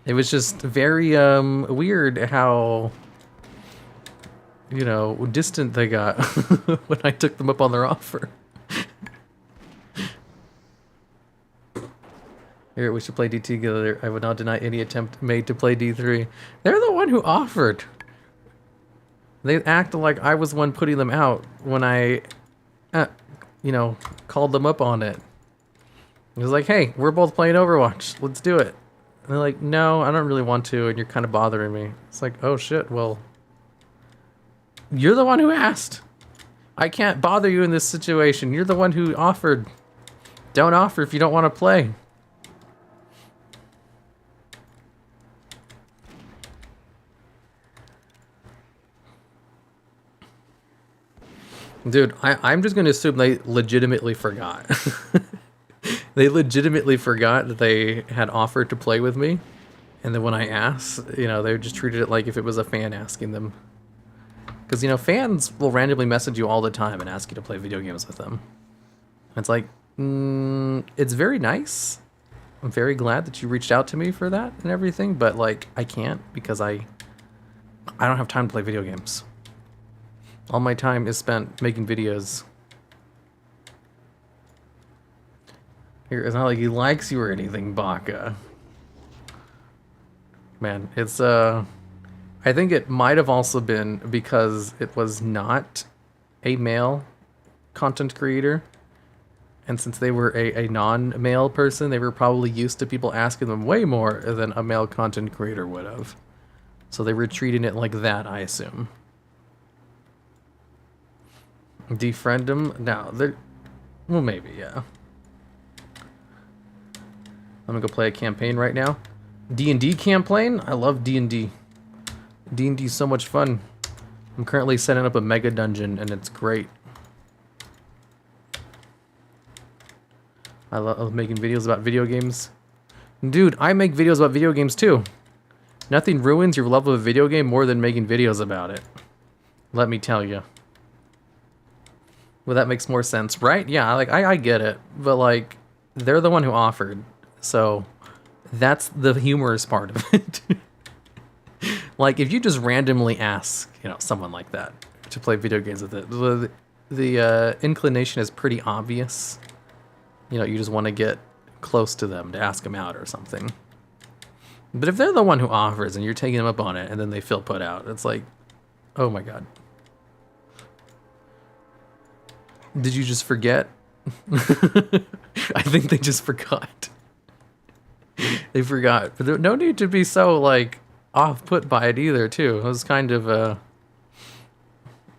It was just very weird how, you know, distant they got when I took them up on their offer. Here, we should play D2 together. I would not deny any attempt made to play D3. They're the one who offered. They act like I was the one putting them out when I, you know, called them up on it. It was like, hey, we're both playing Overwatch. Let's do it. And they're like, no, I don't really want to, and you're kind of bothering me. It's like, oh shit, well, you're the one who asked. I can't bother you in this situation. You're the one who offered. Don't offer if you don't want to play. Dude, I'm just going to assume they legitimately forgot. They legitimately forgot that they had offered to play with me. And then when I asked, you know, they just treated it like if it was a fan asking them. Because, you know, fans will randomly message you all the time and ask you to play video games with them. It's like, it's very nice. I'm very glad that you reached out to me for that and everything. But, like, I can't because I don't have time to play video games. All my time is spent making videos. Here, it's not like he likes you or anything, Baka. Man, it's, I think it might have also been because it was not a male content creator. And since they were a non-male person, they were probably used to people asking them way more than a male content creator would have. So they were treating it like that, I assume. Defriend them? No, they're... Well, maybe, yeah. I'm gonna go play a campaign right now. D&D campaign? I love D&D. D&D is so much fun. I'm currently setting up a mega dungeon, and it's great. I love making videos about video games. Dude, I make videos about video games, too. Nothing ruins your love of a video game more than making videos about it. Let me tell you. Well, that makes more sense, right? Yeah, like, I get it. But, like, they're the one who offered. So, that's the humorous part of it. Like, if you just randomly ask, you know, someone like that to play video games with it, the inclination is pretty obvious. You know, you just want to get close to them to ask them out or something. But if they're the one who offers and you're taking them up on it and then they feel put out, it's like, oh my god. Did you just forget? I think they just forgot. They forgot. But there's no need to be so, like, off-put by it either, too. It was kind of,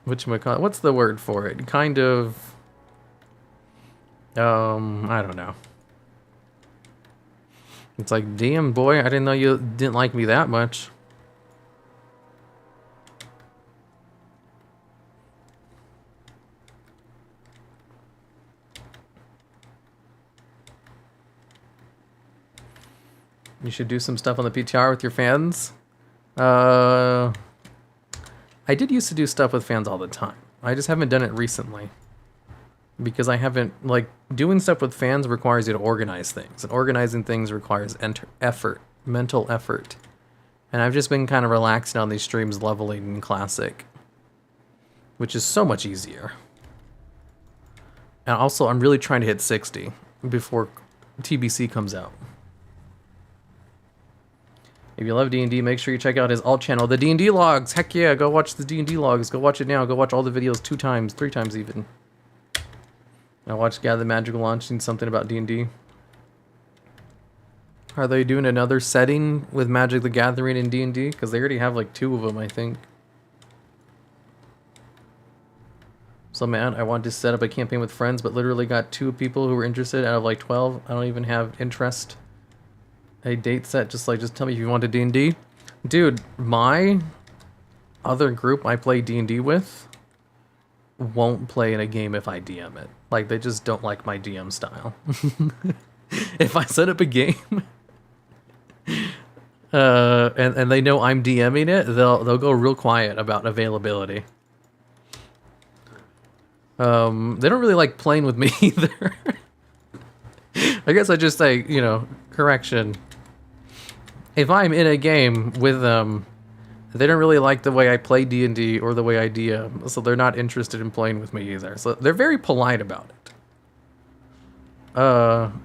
whatchamacallit? What's the word for it? Kind of, I don't know. It's like, damn, boy, I didn't know you didn't like me that much. You should do some stuff on the PTR with your fans. I did used to do stuff with fans all the time. I just haven't done it recently. Because I haven't, like, doing stuff with fans requires you to organize things. And organizing things requires effort, mental effort. And I've just been kind of relaxing on these streams leveling in Classic. Which is so much easier. And also, I'm really trying to hit 60 before TBC comes out. If you love D&D, make sure you check out his alt channel, the D&D logs. Heck yeah, go watch the D&D logs. Go watch it now. Go watch all the videos 2 times, 3 times even. I watched Gather Magical launching something about D&D. Are they doing another setting with Magic the Gathering and D&D? Because they already have like 2 of them, I think. So man, I wanted to set up a campaign with friends, but literally got 2 people who were interested out of like 12. I don't even have interest. A date set, just tell me if you want a D&D. Dude, my other group I play D&D with won't play in a game if I DM it. Like, they just don't like my DM style. If I set up a game and they know I'm DMing it, they'll go real quiet about availability. They don't really like playing with me either. I guess I just say, you know, correction. If I'm in a game with them, they don't really like the way I play D&D or the way I DM, so they're not interested in playing with me either. So they're very polite about it.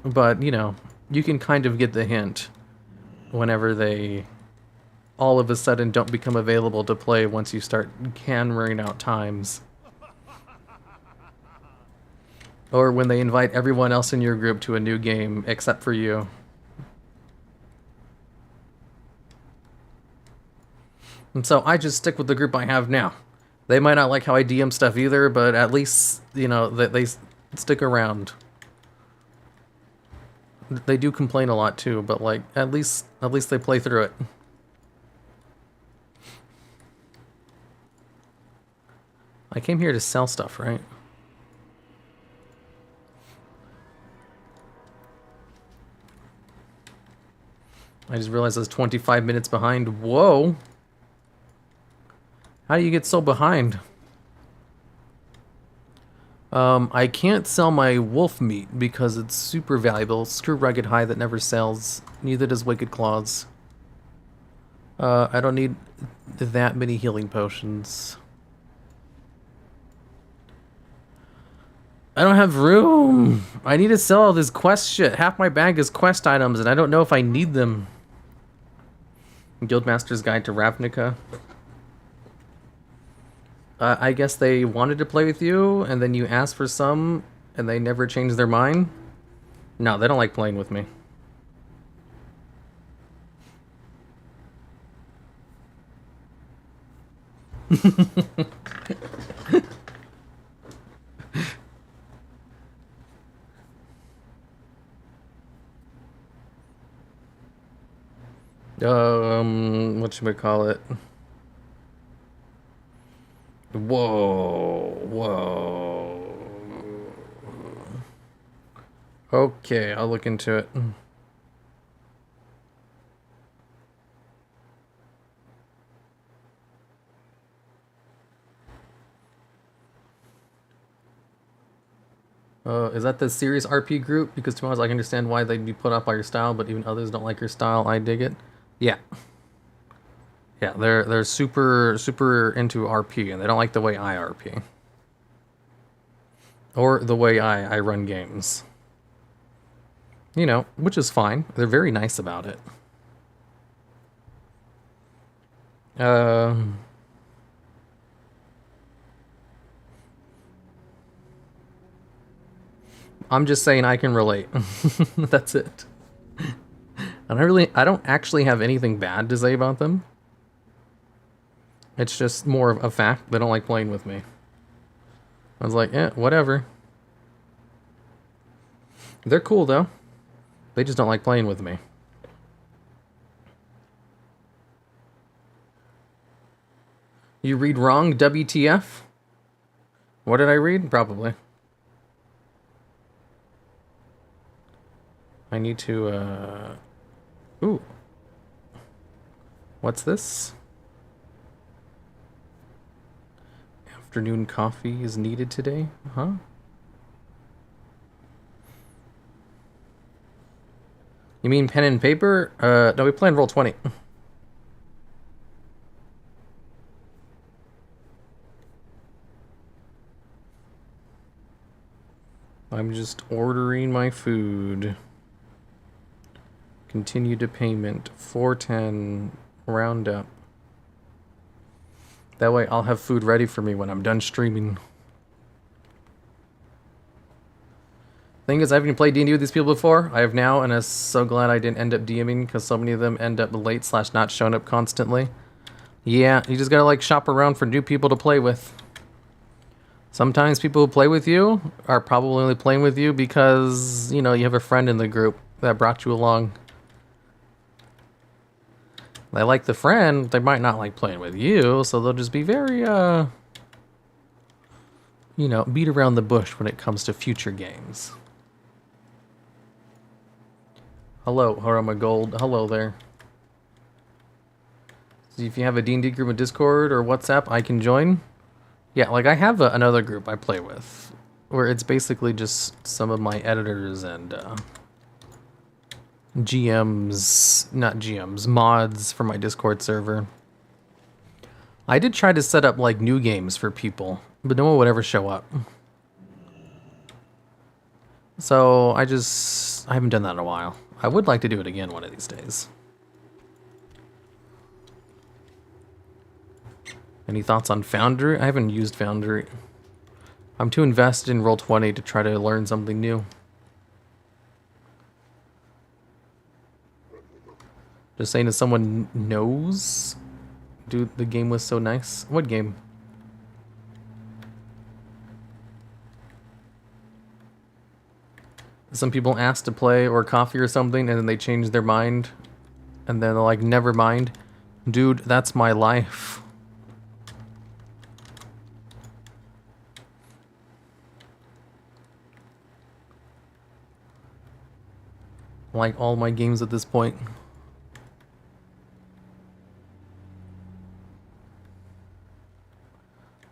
But, you know, you can kind of get the hint whenever they all of a sudden don't become available to play once you start hammering out times. Or when they invite everyone else in your group to a new game except for you. And so I just stick with the group I have now. They might not like how I DM stuff either, but at least, you know, they stick around. They do complain a lot too, but like at least they play through it. I came here to sell stuff, right? I just realized I was 25 minutes behind. Whoa! How do you get so behind? I can't sell my wolf meat because it's super valuable. Screw Rugged Hide that never sells. Neither does Wicked Claws. I don't need that many healing potions. I don't have room. I need to sell all this quest shit. Half my bag is quest items and I don't know if I need them. Guildmaster's Guide to Ravnica. I guess they wanted to play with you, and then you asked for some, and they never changed their mind? No, they don't like playing with me. Whatchamacallit? Whoa. Okay, I'll look into it. Is that the serious RP group? Because to be honest, I can understand why they'd be put off by your style, but even others don't like your style. I dig it. Yeah. Yeah, they're super into RP, and they don't like the way I RP. Or the way I run games. You know, which is fine. They're very nice about it. I'm just saying I can relate. That's it. And I don't actually have anything bad to say about them. It's just more of a fact they don't like playing with me. I was like, eh, whatever. They're cool though. They just don't like playing with me. You read wrong, WTF? What did I read? Probably. I need to, Ooh. What's this? Afternoon coffee is needed today? Huh? You mean pen and paper? No, we play Roll20. I'm just ordering my food. Continue to payment. 410. Round up. That way I'll have food ready for me when I'm done streaming. Thing is, I haven't played D&D with these people before. I have now, and I'm so glad I didn't end up DMing because so many of them end up late / not showing up constantly. Yeah, you just gotta like shop around for new people to play with. Sometimes people who play with you are probably only playing with you because, you know, you have a friend in the group that brought you along. They like the friend, they might not like playing with you, so they'll just be very, you know, beat around the bush when it comes to future games. Hello, Harama Gold. Hello there. So if you have a D&D group in Discord or WhatsApp, I can join. Yeah, like I have another group I play with, where it's basically just some of my editors and GMs, not GMs, mods for my Discord server. I did try to set up like new games for people, but no one would ever show up. So I haven't done that in a while. I would like to do it again one of these days. Any thoughts on Foundry? I haven't used Foundry. I'm too invested in Roll20 to try to learn something new. Just saying, if someone knows, dude, the game was so nice. What game? Some people ask to play or coffee or something, and then they change their mind, and then they're like, never mind. Dude, that's my life. Like all my games at this point.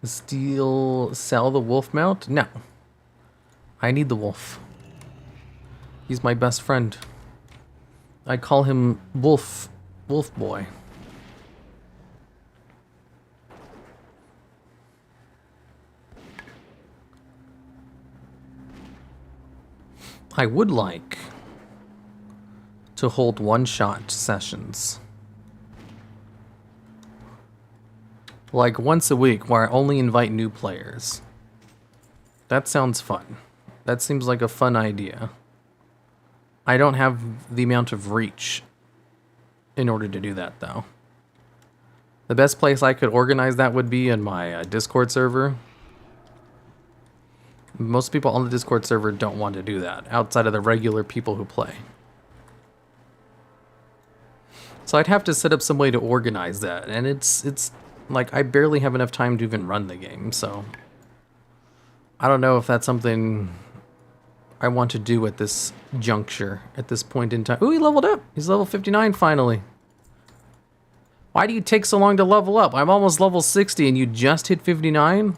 Sell the wolf mount? No. I need the wolf. He's my best friend. I call him Wolf Boy. I would like to hold one-shot sessions. Like once a week where I only invite new players. That sounds fun. That seems like a fun idea. I don't have the amount of reach in order to do that though. The best place I could organize that would be in my Discord server. Most people on the Discord server don't want to do that outside of the regular people who play. So I'd have to set up some way to organize that, and it's like I barely have enough time to even run the game, so I don't know if that's something I want to do at this juncture, at this point in time. Ooh, he leveled up. He's level 59 finally. Why do you take so long to level up? I'm almost level 60 and you just hit 59?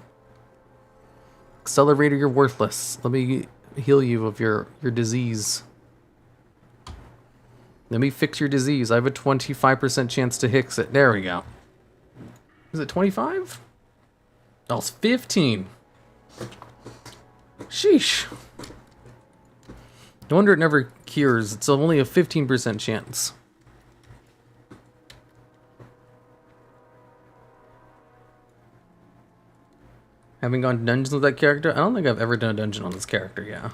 Accelerator, you're worthless. Let me heal you of your disease. Let me fix your disease. I have a 25% chance to fix it. There we go. Is it 25? Oh, it's 15. Sheesh. No wonder it never cures. It's only a 15% chance. Having gone to dungeons with that character? I don't think I've ever done a dungeon on this character, yeah.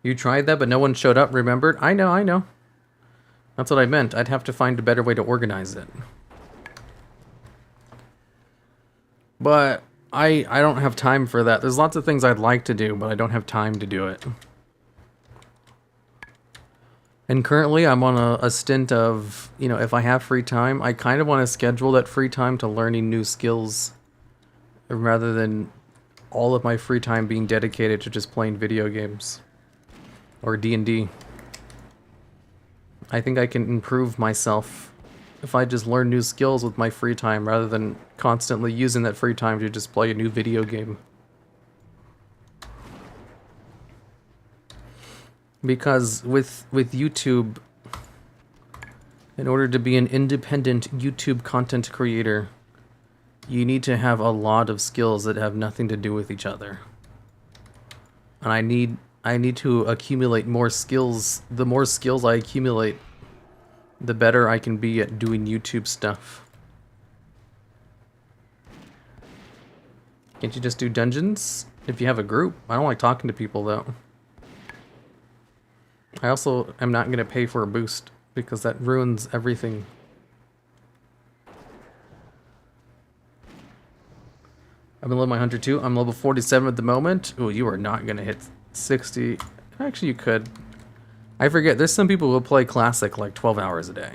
You tried that, but no one showed up, remembered? I know. That's what I meant. I'd have to find a better way to organize it. But I don't have time for that. There's lots of things I'd like to do, but I don't have time to do it. And currently I'm on a stint of, you know, if I have free time, I kind of want to schedule that free time to learning new skills rather than all of my free time being dedicated to just playing video games or D&D. I think I can improve myself if I just learn new skills with my free time rather than constantly using that free time to just play a new video game. Because with YouTube, in order to be an independent YouTube content creator, you need to have a lot of skills that have nothing to do with each other. And I need to accumulate more skills. The more skills I accumulate, the better I can be at doing YouTube stuff. Can't you just do dungeons if you have a group? I don't like talking to people though. I also am not going to pay for a boost because that ruins everything. I've been level my hunter too. I'm level 47 at the moment. Oh, you are not going to hit 60. Actually, you could. I forget. There's some people who play classic like 12 hours a day.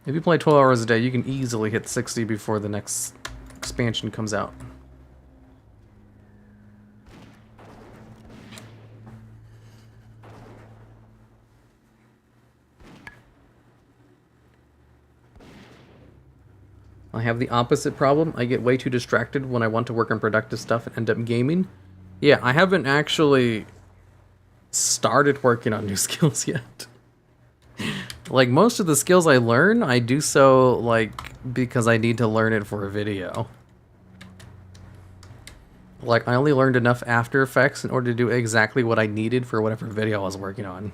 If you play 12 hours a day, you can easily hit 60 before the next expansion comes out. I have the opposite problem. I get way too distracted when I want to work on productive stuff and end up gaming. Yeah, I haven't actually started working on new skills yet. Like, most of the skills I learn, I do so, like, because I need to learn it for a video. Like, I only learned enough After Effects in order to do exactly what I needed for whatever video I was working on.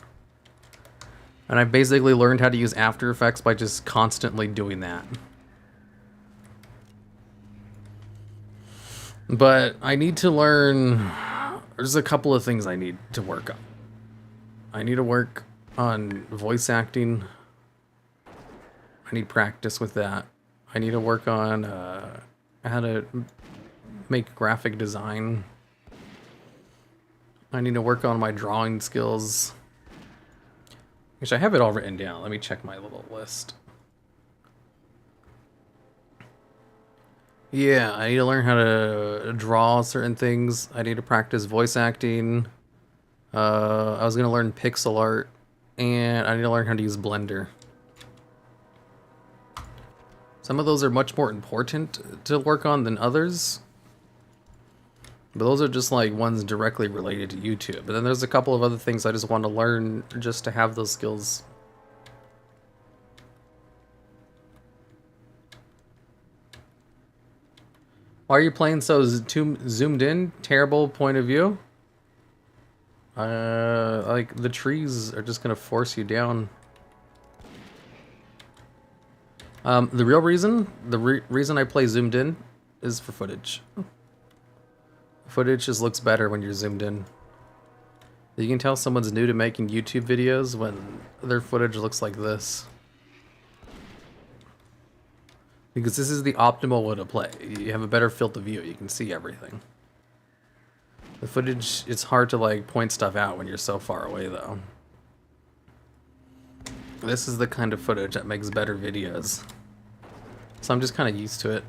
And I basically learned how to use After Effects by just constantly doing that. But I need to learn... There's a couple of things I need to work on. I need to work on voice acting. I need practice with that. I need to work on how to make graphic design. I need to work on my drawing skills. Actually, I have it all written down. Let me check my little list. Yeah, I need to learn how to draw certain things. I need to practice voice acting. I was going to learn pixel art. And I need to learn how to use Blender. Some of those are much more important to work on than others. But those are just like ones directly related to YouTube. But then there's a couple of other things I just want to learn just to have those skills. Why are you playing so zoomed in? Terrible point of view. Like, the trees are just gonna force you down. The real reason, reason I play zoomed in is for footage. Footage just looks better when you're zoomed in. You can tell someone's new to making YouTube videos when their footage looks like this. Because this is the optimal way to play. You have a better field of view. You can see everything. The footage, it's hard to like point stuff out when you're so far away though. This is the kind of footage that makes better videos. So I'm just kind of used to it.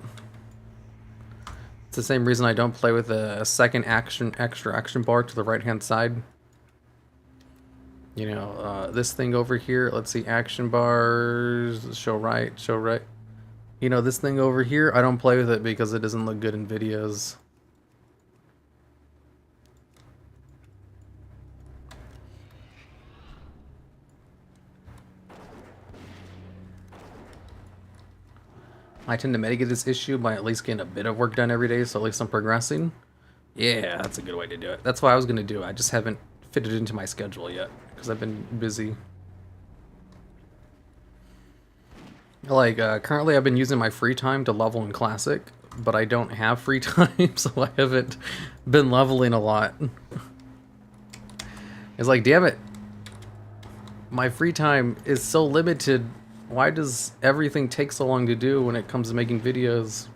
It's the same reason I don't play with a second extra action bar to the right hand side. You know, this thing over here, let's see, action bars, show right. You know, this thing over here, I don't play with it because it doesn't look good in videos. I tend to mitigate this issue by at least getting a bit of work done every day, so at least I'm progressing. Yeah, that's a good way to do it. That's what I was going to do. I just haven't fitted it into my schedule yet because I've been busy. Like, currently I've been using my free time to level in Classic, but I don't have free time, so I haven't been leveling a lot. It's like, damn it. My free time is so limited. Why does everything take so long to do when it comes to making videos?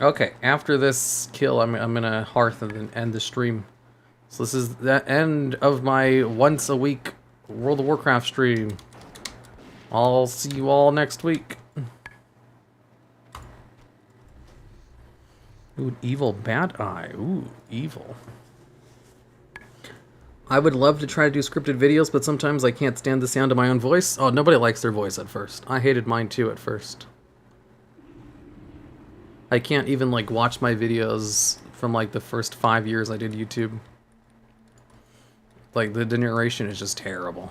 Okay, after this kill, I'm gonna hearth and then end the stream. So this is the end of my once a week World of Warcraft stream. I'll see you all next week. Ooh, evil bad eye. Ooh, evil. I would love to try to do scripted videos, but sometimes I can't stand the sound of my own voice. Oh, nobody likes their voice at first. I hated mine too at first. I can't even like watch my videos from like the first 5 years I did YouTube. Like the narration is just terrible.